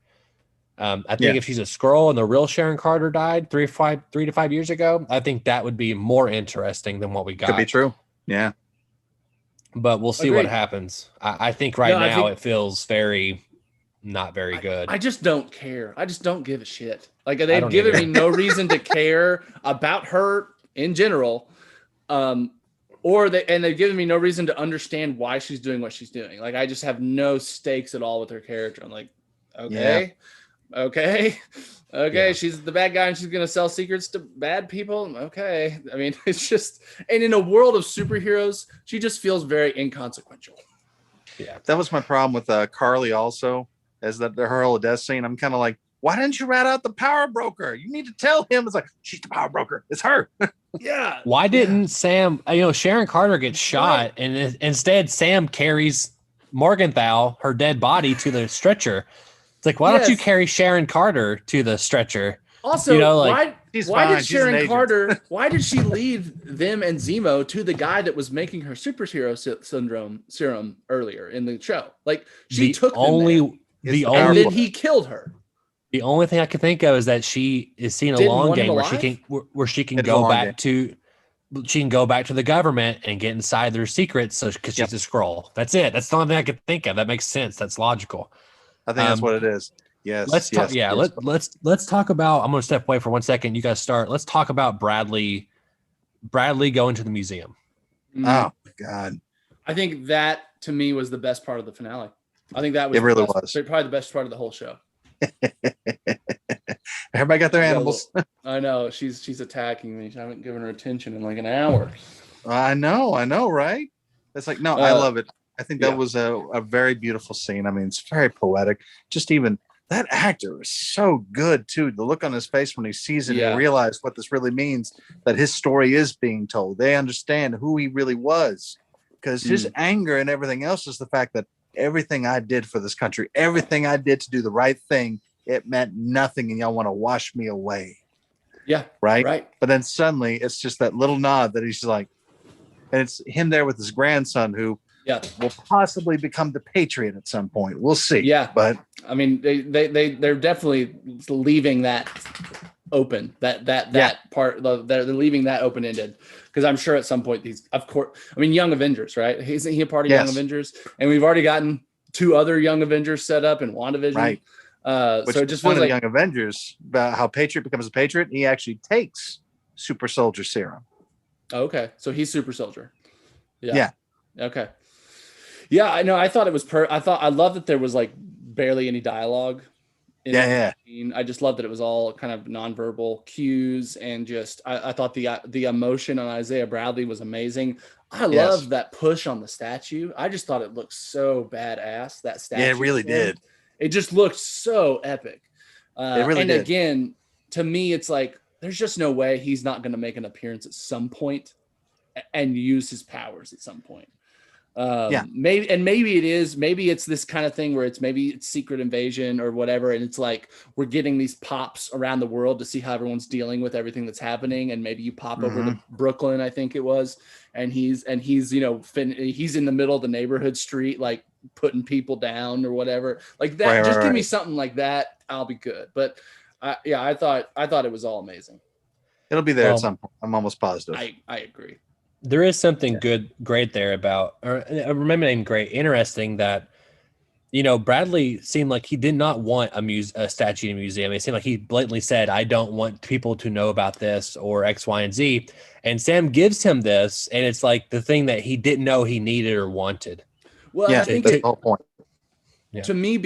I think if she's a Skrull and the real Sharon Carter died 3 to 5 years ago, I think that would be more interesting than what we got. Could be true. Yeah. But we'll see what happens. I think now it feels not very good. I just don't care. I just don't give a shit. Like they've given me no reason to care about her in general. They've given me no reason to understand why she's doing what she's doing. Like I just have no stakes at all with her character. I'm like, okay. She's the bad guy and she's gonna sell secrets to bad people. Okay. I mean, it's just, and in a world of superheroes, she just feels very inconsequential. Yeah, that was my problem with Carly also, is that her whole death scene. I'm kind of like, why didn't you rat out the power broker? You need to tell him. It's like, she's the power broker. It's her. Yeah. Why didn't Sam, Sharon Carter gets shot and instead Sam carries Morgenthau, her dead body, to the stretcher? It's like, why don't you carry Sharon Carter to the stretcher? Also, why fine. did Sharon Carter, why did she leave them and Zemo to the guy that was making her superhero syndrome serum earlier in the show? Like, she took them there, and then he killed her. The only thing I can think of is that she is seeing a long game where she can go back to the government and get inside their secrets. So because she's a Skrull. That's it. That's the only thing I could think of. That makes sense. That's logical. I think that's what it is. Yes. Let's talk. Yeah. Let's talk about. I'm going to step away for 1 second. You guys start. Let's talk about Bradley going to the museum. Oh my God. I think that to me was the best part of the finale. I think that was probably the best part of the whole show. Everybody got their animals. I know she's attacking me. I haven't given her attention in like an hour. I know, right? It's like, no, I love it. I think that was a very beautiful scene. I mean, it's very poetic. Just even that actor is so good too. The look on his face when he sees it and realizes what this really means, that his story is being told. They understand who he really was, because his anger and everything else is the fact that everything I did for this country, everything I did to do the right thing, it meant nothing, and y'all want to wash me away. Yeah. Right. But then suddenly it's just that little nod that he's like, and it's him there with his grandson who will possibly become the Patriot at some point. We'll see. Yeah. But I mean, they're definitely leaving that open, that part. They're leaving that open-ended, because I'm sure at some point these, of course, I mean, Young Avengers, right? Isn't he a part of Young Avengers? And we've already gotten 2 other Young Avengers set up in WandaVision. Right. So it just one feels of the like Young Avengers, about how Patriot becomes a Patriot. He actually takes super soldier serum. Okay. So he's super soldier. Yeah. Okay. Yeah, I know. I thought it was I love that there was like barely any dialogue. I just love that it was all kind of nonverbal cues, and just I thought the emotion on Isaiah Bradley was amazing. I love that push on the statue. I just thought it looked so badass. That statue. Yeah, it really did. It just looked so epic. It really did. Again, to me, it's like there's just no way he's not going to make an appearance at some point and use his powers at some point. Maybe it's this kind of thing where it's Secret Invasion or whatever, and it's like we're getting these pops around the world to see how everyone's dealing with everything that's happening, and maybe you pop over to Brooklyn, I think it was, and he's he's in the middle of the neighborhood street, like putting people down or whatever, like that. Give me something like that, I'll be good. But I thought it was all amazing. It'll be there at some point. I'm almost positive. I agree. There is something great there about, or I remember name great, interesting that, Bradley seemed like he did not want a statue in a museum. It seemed like he blatantly said, I don't want people to know about this or X, Y, and Z. And Sam gives him this, and it's like the thing that he didn't know he needed or wanted. Well, I think that's the whole point. To me,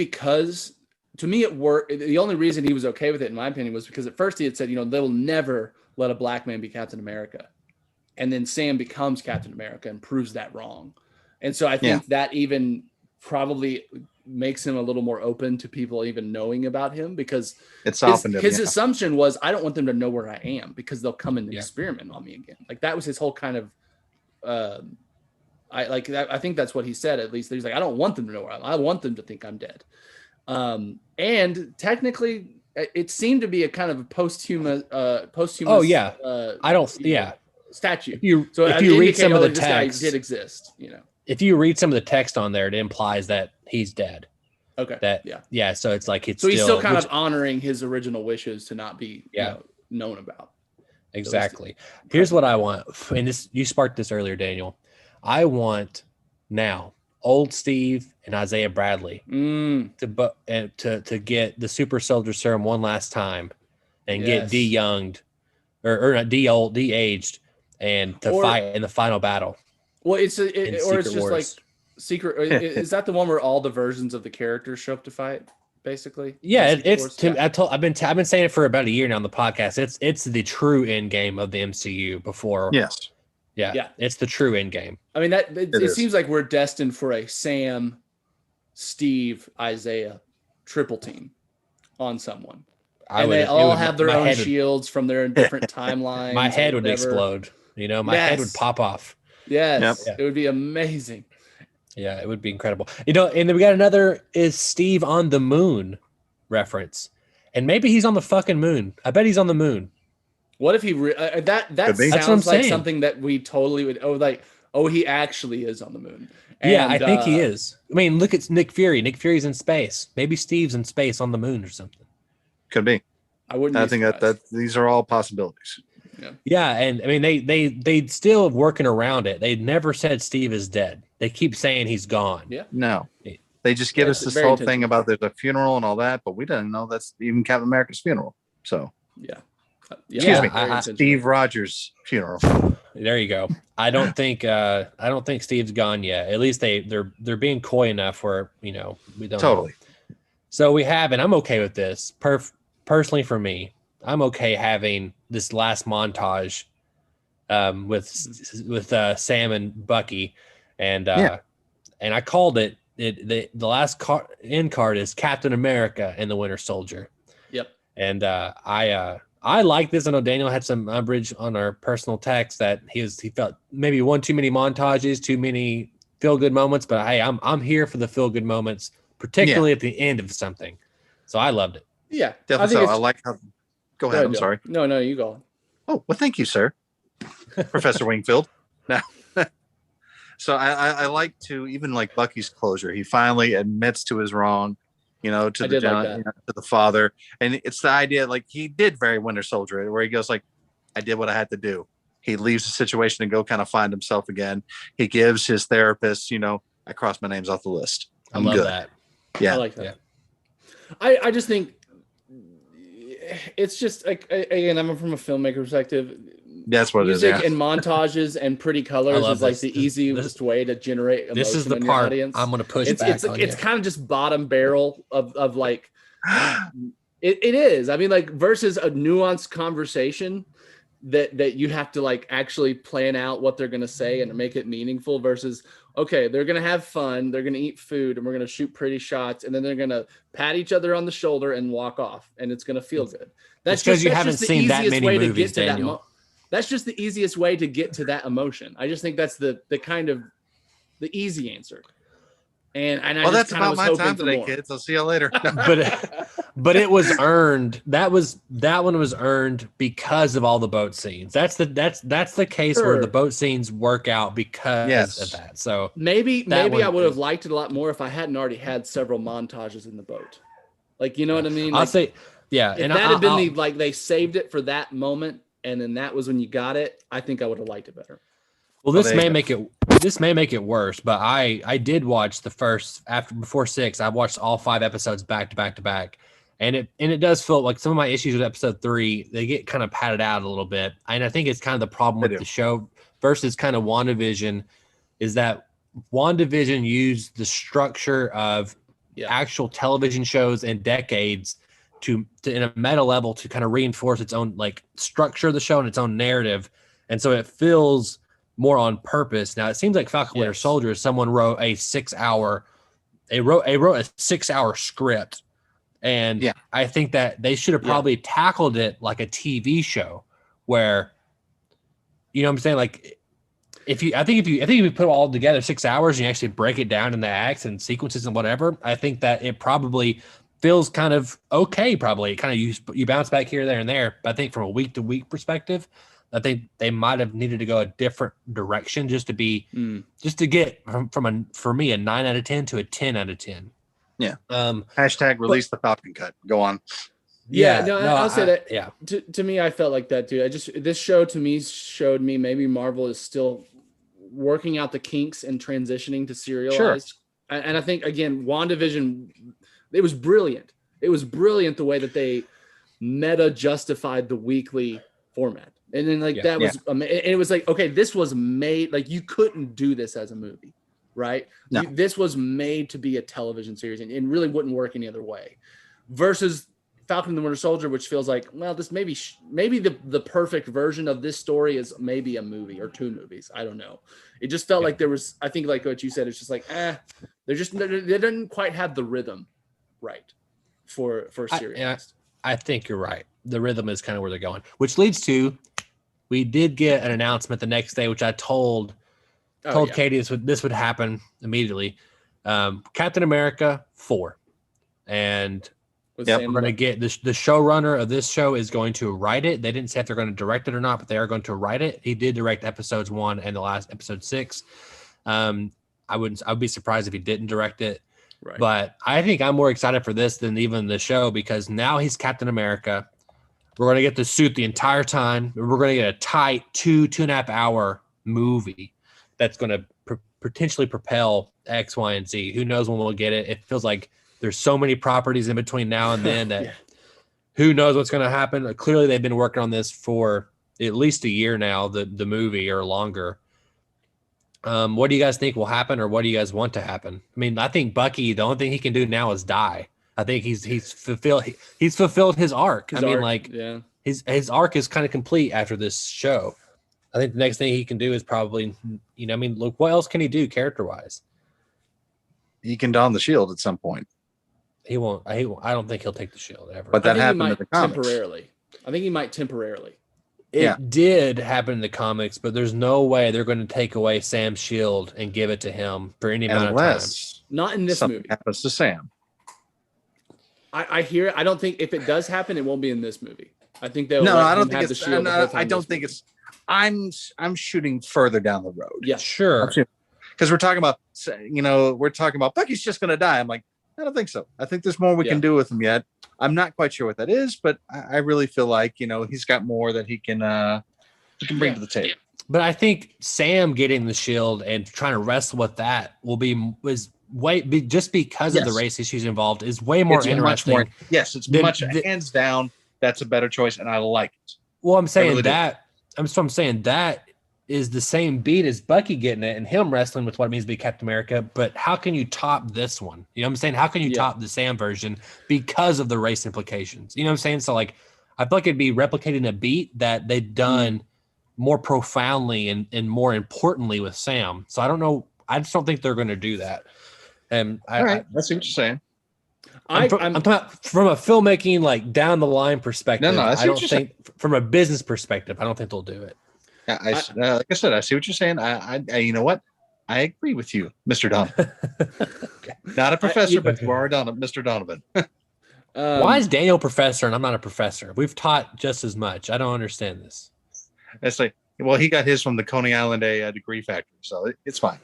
it worked. The only reason he was okay with it, in my opinion, was because at first he had said, they will never let a black man be Captain America. And then Sam becomes Captain America and proves that wrong. And so I think that even probably makes him a little more open to people even knowing about him, because his assumption was, I don't want them to know where I am because they'll come and experiment on me again. Like that was his whole kind of, I think that's what he said, at least. He's like, I don't want them to know where I am. I want them to think I'm dead. And technically it seemed to be a kind of a posthumous. Oh yeah. Statue. If you read some of the text, text, did exist. If you read some of the text on there, it implies that he's dead. Okay. So it's like he's still kind of honoring his original wishes to not be known about. Exactly. Here's what I want, and you sparked this earlier, Daniel. I want now old Steve and Isaiah Bradley to get the super soldier serum one last time and get de-younged or not de-aged and to fight in the final battle. Well, it's just Wars. Like Secret. Is that the one where all the versions of the characters show up to fight? Basically, I've been saying it for about a year now on the podcast. It's the true end game of the MCU. Before, it's the true end game. I mean, it seems like we're destined for a Sam, Steve, Isaiah triple team on someone. And they all have their own shields from their different timelines. My head would whatever. explode. You know, my head would pop off. Yes, it would be amazing. Yeah, it would be incredible. You know, and then we got another is Steve on the moon reference, and maybe he's on the fucking moon. I bet he's on the moon. What if he that sounds like something that we totally would he actually is on the moon. And, yeah, I think he is. I mean, look at Nick Fury. Nick Fury's in space. Maybe Steve's in space on the moon or something. Could be. I think that these are all possibilities. Yeah, and I mean they still working around it. They never said Steve is dead. They keep saying he's gone. Yeah. No. They just give us this whole thing about there's a funeral and all that, but we didn't know that's even Captain America's funeral. So excuse me, Steve Rogers' funeral. There you go. I don't think Steve's gone yet. At least they're being coy enough where we don't totally know. So we have, and I'm okay with this. Personally for me, I'm okay having this last montage with Sam and Bucky, and I called it. The last end card is Captain America and the Winter Soldier. Yep. And I like this. I know Daniel had some umbrage on our personal text that he felt maybe one too many montages, too many feel good moments. But hey, I'm here for the feel good moments, particularly at the end of something. So I loved it. Yeah, definitely. I like how. Go ahead. I'm sorry. No, you go. Oh well, thank you, sir, Professor Wingfield. Now, so I like to even like Bucky's closure. He finally admits to his wrong. To the father, and it's the idea like he did very Winter Soldier, where he goes like, "I did what I had to do." He leaves the situation to go kind of find himself again. He gives his therapist, I crossed my names off the list. I'm love good. That. Yeah, I like that. Yeah. I just think it's just like, again, I'm from a filmmaker perspective. That's what music it is. Yeah. and montages and pretty colors is like the easiest way to generate emotion. This is the in part your audience. I'm going to push it's, back it's, on it's you. kind of just bottom barrel of like it is. I mean, like versus a nuanced conversation that you have to like actually plan out what they're going to say and make it meaningful versus, okay, they're going to have fun. They're going to eat food and we're going to shoot pretty shots. And then they're going to pat each other on the shoulder and walk off. And it's going to feel good. That's because you haven't seen that many movies, Daniel. That's just the easiest way to get to that emotion. I just think that's the kind of the easy answer. And well, that's about my time today, kids. I'll see you later. but it was earned. That one was earned because of all the boat scenes. That's the case where the boat scenes work out because of that. So maybe I would have liked it a lot more if I hadn't already had several montages in the boat. Like, you know what I mean? I'll say, yeah. If and that had been like they saved it for that moment, and then that was when you got it, I think I would have liked it better. Well, this may make it worse, but I did watch before 6. I watched all 5 episodes back to back to back, and it does feel like some of my issues with episode 3, they get kind of padded out a little bit, and I think it's kind of the problem with the show versus kind of WandaVision, is that WandaVision used the structure of actual television shows and decades to in a meta level to kind of reinforce its own like structure of the show and its own narrative, and so it feels more on purpose. Now it seems like Falcon Winter Soldier, someone wrote a 6-hour script, and I think that they should have probably tackled it like a TV show, where, you know what I'm saying, like if you put it all together 6 hours and you actually break it down into acts and sequences and whatever, I think that it probably feels kind of okay. Probably kind of you bounce back here, there, and there. But I think from a week to week perspective, I think they might have needed to go a different direction just to get for me a 9 out of 10 to a 10 out of 10. Yeah. Hashtag release the Falcon cut. Go on. I'll say that. Yeah. To me, I felt like that too. This show to me showed me maybe Marvel is still working out the kinks and transitioning to serialized. Sure. And I think again, WandaVision, it was brilliant. It was brilliant the way that they meta justified the weekly format. And then and it was like, okay, this was made, like you couldn't do this as a movie, right? No. This was made to be a television series and it really wouldn't work any other way. Versus Falcon and the Winter Soldier, which feels like, well, this maybe the perfect version of this story is maybe a movie or 2 movies. I don't know. It just felt like there was, I think like what you said, it's just like, they didn't quite have the rhythm right for serious. I think you're right. The rhythm is kind of where they're going, which leads to we did get an announcement the next day, which I told Katie this would happen immediately. Captain America 4, and With we're Sam going to get the showrunner of this show is going to write it. They didn't say if they're going to direct it or not, but they are going to write it. He did direct episodes 1 and the last episode 6. I would be surprised if he didn't direct it. Right. But I think I'm more excited for this than even the show because now he's Captain America. We're going to get the suit the entire time. We're going to get a tight 2.5 hour movie that's going to potentially propel X, Y, and Z. Who knows when we'll get it? It feels like there's so many properties in between now and then that who knows what's going to happen. Clearly, they've been working on this for at least a year now, the movie or longer. What do you guys think will happen, or what do you guys want to happen? I mean, I think Bucky, the only thing he can do now is die. I think he's fulfilled his arc. His arc is kind of complete after this show. I think the next thing he can do is probably, look, what else can he do character wise? He can don the shield at some point. He won't. I don't think he'll take the shield ever. But that happened in the comics. Temporarily. I think he might temporarily. It did happen in the comics, but there's no way they're going to take away Sam's shield and give it to him for any amount of time. Not in this movie. Happens to Sam. I hear it. I don't think if it does happen, it won't be in this movie. I think they'll I don't think it's. I don't think it's. I'm shooting further down the road. Yeah, sure. Because we're talking about Bucky's just going to die. I'm like, I don't think so. I think there's more we can do with him yet. I'm not quite sure what that is, but I really feel like he's got more that he can bring to the table. But I think Sam getting the shield and trying to wrestle with that just because of the race issues involed is way more interesting. Hands down. That's a better choice, and I like it. Well, I'm saying I'm saying that is the same beat as Bucky getting it and him wrestling with what it means to be Captain America. But how can you top this one? You know what I'm saying? How can you top the Sam version because of the race implications? You know what I'm saying? So like, I feel like it'd be replicating a beat that they've done more profoundly and more importantly with Sam. So I don't know. I just don't think they're going to do that. And I see what you're saying. I'm talking about from a filmmaking, like down the line perspective. I don't think from a business perspective, I don't think they'll do it. Like I said, I see what you're saying. I you know what? I agree with you, Mr. Donovan. Okay. Not a professor, but you are Mr. Donovan. Why is Daniel a professor and I'm not a professor? We've taught just as much. I don't understand this. It's like, well, he got his from the Coney Island degree factory, so it's fine.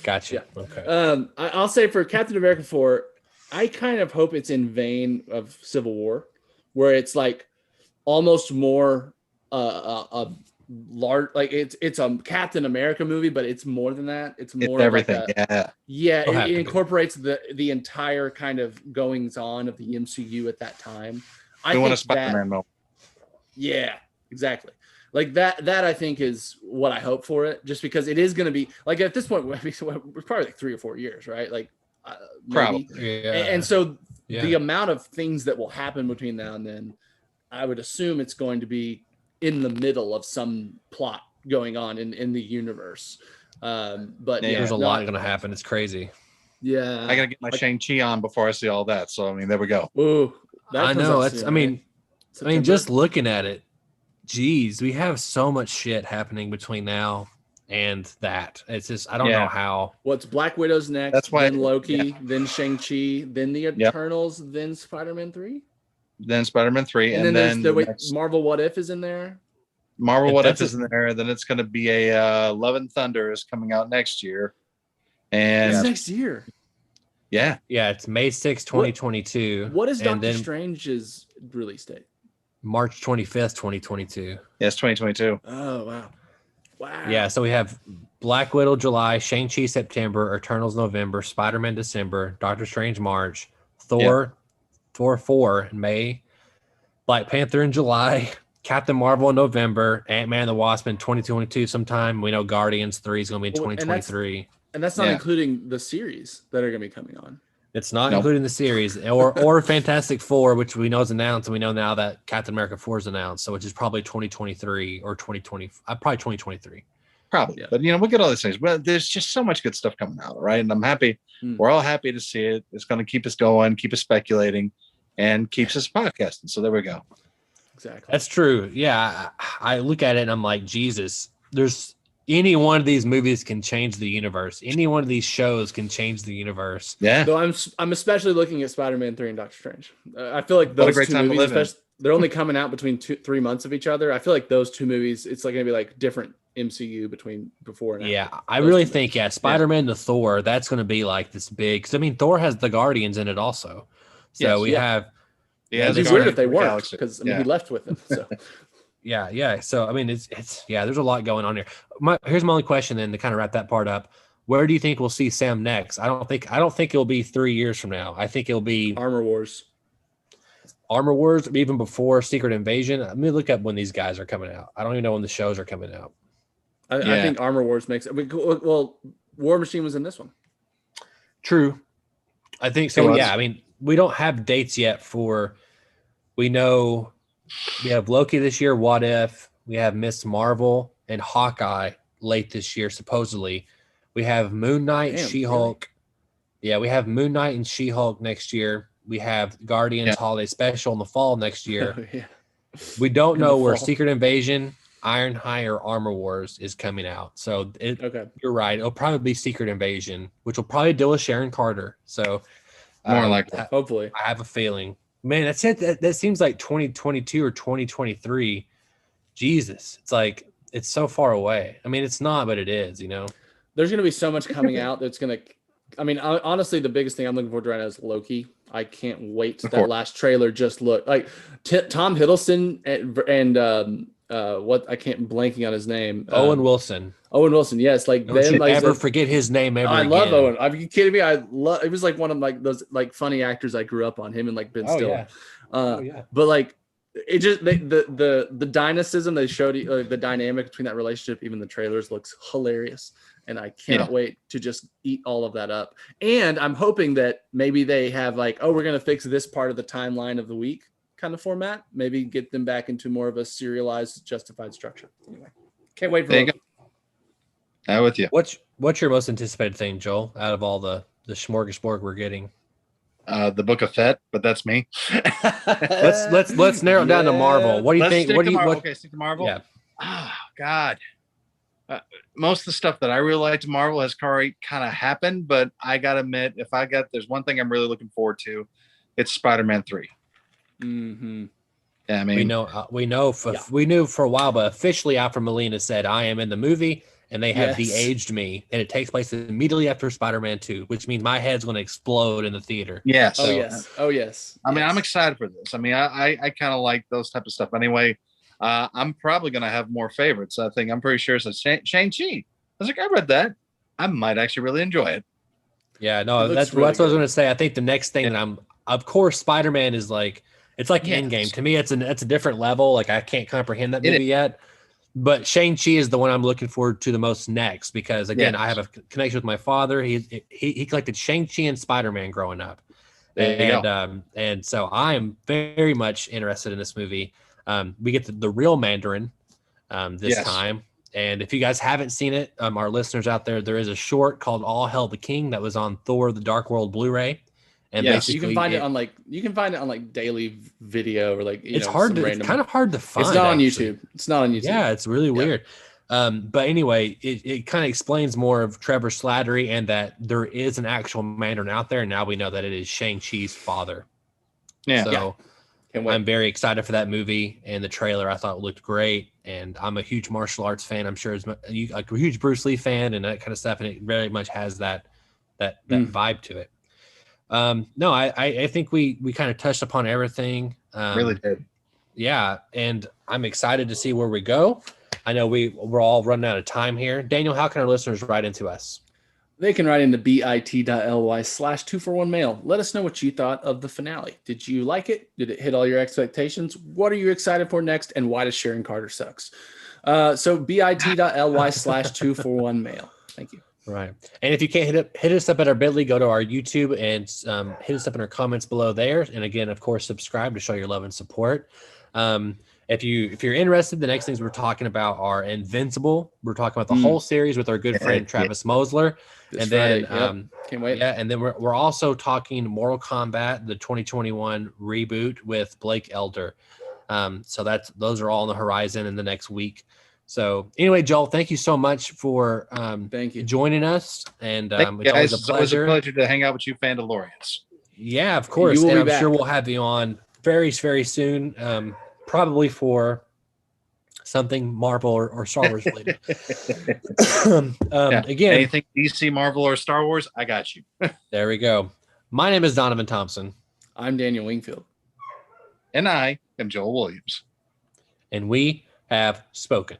Gotcha. Yeah. Okay. I'll say for Captain America 4, I kind of hope it's in vein of Civil War, where it's like almost more a large, like it's a Captain America movie, but it's more than that. It's more everything. Like it incorporates the entire kind of goings on of the MCU at that time. I want a Spider-Man moment. Yeah, exactly. Like that I think is what I hope for it, just because it is going to be like at this point we're probably like 3 or 4 years, right? Like probably. Yeah. And so the amount of things that will happen between now and then, I would assume it's going to be in the middle of some plot going on in the universe. But there's a lot going to happen. It's crazy. Yeah. I got to get my Shang-Chi on before I see all that. So, I mean, there we go. Ooh, I know. I mean, just looking at it, geez, we have so much shit happening between now and that. It's just, I don't know how. What's Black Widow's next? That's why then Loki, then Shang-Chi, then the Eternals, then Spider-Man 3. Then Spider-Man 3. And then Marvel What If is in there. Marvel What If is in there. Then it's going to be a Love and Thunder is coming out next year. And next year. Yeah. Yeah, it's May 6, 2022. What is Doctor Strange's release date? March 25th, 2022. Yes, 2022. Oh, wow. Wow. Yeah, so we have Black Widow July, Shang-Chi September, Eternals November, Spider-Man December, Doctor Strange March, Thor 4 in May, Black Panther in July, Captain Marvel in November, Ant-Man and the Wasp in 2022 sometime. We know Guardians 3 is going to be in 2023. And that's not including the series that are going to be coming on. It's not including the series or Fantastic Four, which we know is announced, and we know now that Captain America 4 is announced, so which is probably 2023 or 2020, probably 2023. Probably, but we'll get all these things. Well, there's just so much good stuff coming out, right? And I'm happy. We're all happy to see it. It's going to keep us going, keep us speculating. and keeps us podcasting. So there we go. Exactly. That's true. Yeah, I look at it and I'm like, Jesus. There's any one of these movies can change the universe. Any one of these shows can change the universe. Yeah. Though I'm especially looking at Spider-Man 3 and Doctor Strange. I feel like What a those great two time to movies, live in. especially, they're only coming out between 3 months of each other. I feel like those two movies, it's like gonna be like different MCU between before and after. Yeah, I Those really two think movies. Spider-Man to Thor, that's going to be like this big. Because I mean, Thor has the Guardians in it also. So Yes, we yeah. have Yeah, It'd be this weird Guardians if they of the weren't, Galaxy. because I mean Yeah. he left with them. So yeah. So I mean, it's there's a lot going on here. Here's my only question then to kind of wrap that part up. Where do you think we'll see Sam next? I don't think it'll be 3 years from now. I think it'll be Armor Wars. Armor Wars, even before Secret Invasion. Let me look up when these guys are coming out. I don't even know when the shows are coming out. I Yeah. think Armor Wars makes. Well, War Machine was in this one. True. I think It so. was. Yeah. I mean, we don't have dates yet for, we know we have Loki this year. What If? We have Miss Marvel and Hawkeye late this year, supposedly. We have Moon Knight, Damn, She-Hulk. Yeah. We have Moon Knight and She-Hulk next year. We have Guardians Yeah. Holiday Special in the fall next year. Yeah. We don't In the know where fall. Secret Invasion, Ironhide, or Armor Wars is coming out. So Okay. you're right. It'll probably be Secret Invasion, which will probably deal with Sharon Carter. So More likely. Hopefully. I have a feeling. Man, that's it. That seems like 2022 or 2023. Jesus. It's like, it's so far away. I mean, it's not, but it is, you know? There's going to be so much coming out that's going to. I mean, honestly, the biggest thing I'm looking forward to right now is Loki. I can't wait. Of That course. last trailer just looked like Tom Hiddleston and what I can't blanking on his name. Owen Wilson. Owen Wilson. Yes, like Don't you like, ever like- forget his name ever I again. love Owen. Are you kidding me? I love. It was like one of like those like funny actors I grew up on. Him and like Ben Oh, Stiller. yeah. Yeah. But like it just the dynamism they showed, the dynamic between that relationship, even the trailers looks hilarious, and I cannot wait to just eat all of that up. And I'm hoping that maybe they have like, oh, we're gonna fix this part of the timeline of the week kind of format. Maybe get them back into more of a serialized, justified structure. Anyway, can't wait for There you Loki. I'm with you. What's your most anticipated thing, Joel, out of all the smorgasbord we're getting? The Book of Fett, but that's me. Let's narrow it down to Marvel. What do you Let's think? stick What to do you Marvel. what? Okay, stick to Marvel. Yeah. Oh God. Most of the stuff that I really like to Marvel has already kind of happened, but I gotta admit, there's one thing I'm really looking forward to, it's Spider-Man 3. Mm-hmm. Yeah, I mean, We knew for a while, but officially Alfred Molina said, "I am in the movie," and they have Yes. de-aged me, and it takes place immediately after Spider-Man 2, which means my head's going to explode in the theater. yes. Oh yes. Oh yes. I mean, Yes. I'm excited for this. I mean, I kind of like those type of stuff anyway. I'm probably gonna have more favorites. I'm pretty sure it's Shang-Chi. I was like, I read that. I might actually really enjoy it. Yeah, It no, looks that's really what I was good. going to say. I think the next thing that of course, Spider-Man is like, it's like Yes. Endgame. To me, it's a different level. Like, I can't comprehend that It movie yet. But Shang-Chi is the one I'm looking forward to the most next because, again, Yes. I have a connection with my father. He collected Shang-Chi and Spider-Man growing up. There you go. And so I am very much interested in this movie. We get the real Mandarin this Yes. time. And if you guys haven't seen it, our listeners out there, there is a short called All Hail the King that was on Thor the Dark World Blu-ray. And Yes. You can find it on like daily video or like it's hard to, it's kind of hard to find. It's not on actually. YouTube. It's not on YouTube. Yeah, it's really weird. But anyway, it kind of explains more of Trevor Slattery and that there is an actual Mandarin out there. And now we know that it is Shang-Chi's father. Yeah. So Can't wait. I'm very excited for that movie, and the trailer I thought looked great. And I'm a huge martial arts fan. I'm sure you like a huge Bruce Lee fan and that kind of stuff. And it very much has that vibe to it. No, I think we kind of touched upon everything. Really did. Yeah, and I'm excited to see where we go. I know we're all running out of time here. Daniel, how can our listeners write into us? They can write into bit.ly/241mail. Let us know what you thought of the finale. Did you like it? Did it hit all your expectations? What are you excited for next? And why does Sharon Carter sucks? So bit.ly/241mail. Thank you. Right. And if you can't hit us up at our Bitly, go to our YouTube and hit us up in our comments below there. And again, of course, subscribe to show your love and support. And if you're interested, the next things we're talking about are Invincible. We're talking about the whole series with our good friend Travis Mosler. This And Friday. then Can't wait. yeah, and then we're also talking Mortal Kombat, the 2021 reboot with Blake Elder. So those are all on the horizon in the next week. So anyway, Joel, thank you so much for Thank you. joining us. And Thank you, it's guys. always a It's always a pleasure. pleasure to hang out with you, Fandalorians. Yeah, of course. You will And be I'm sure back. we'll have you on very, very soon. Probably for something Marvel or Star Wars related. Yeah. Again, Anything DC, Marvel, or Star Wars, I got you. there we go. My name is Donovan Thompson, I'm Daniel Wingfield. And I am Joel Williams. and we have spoken.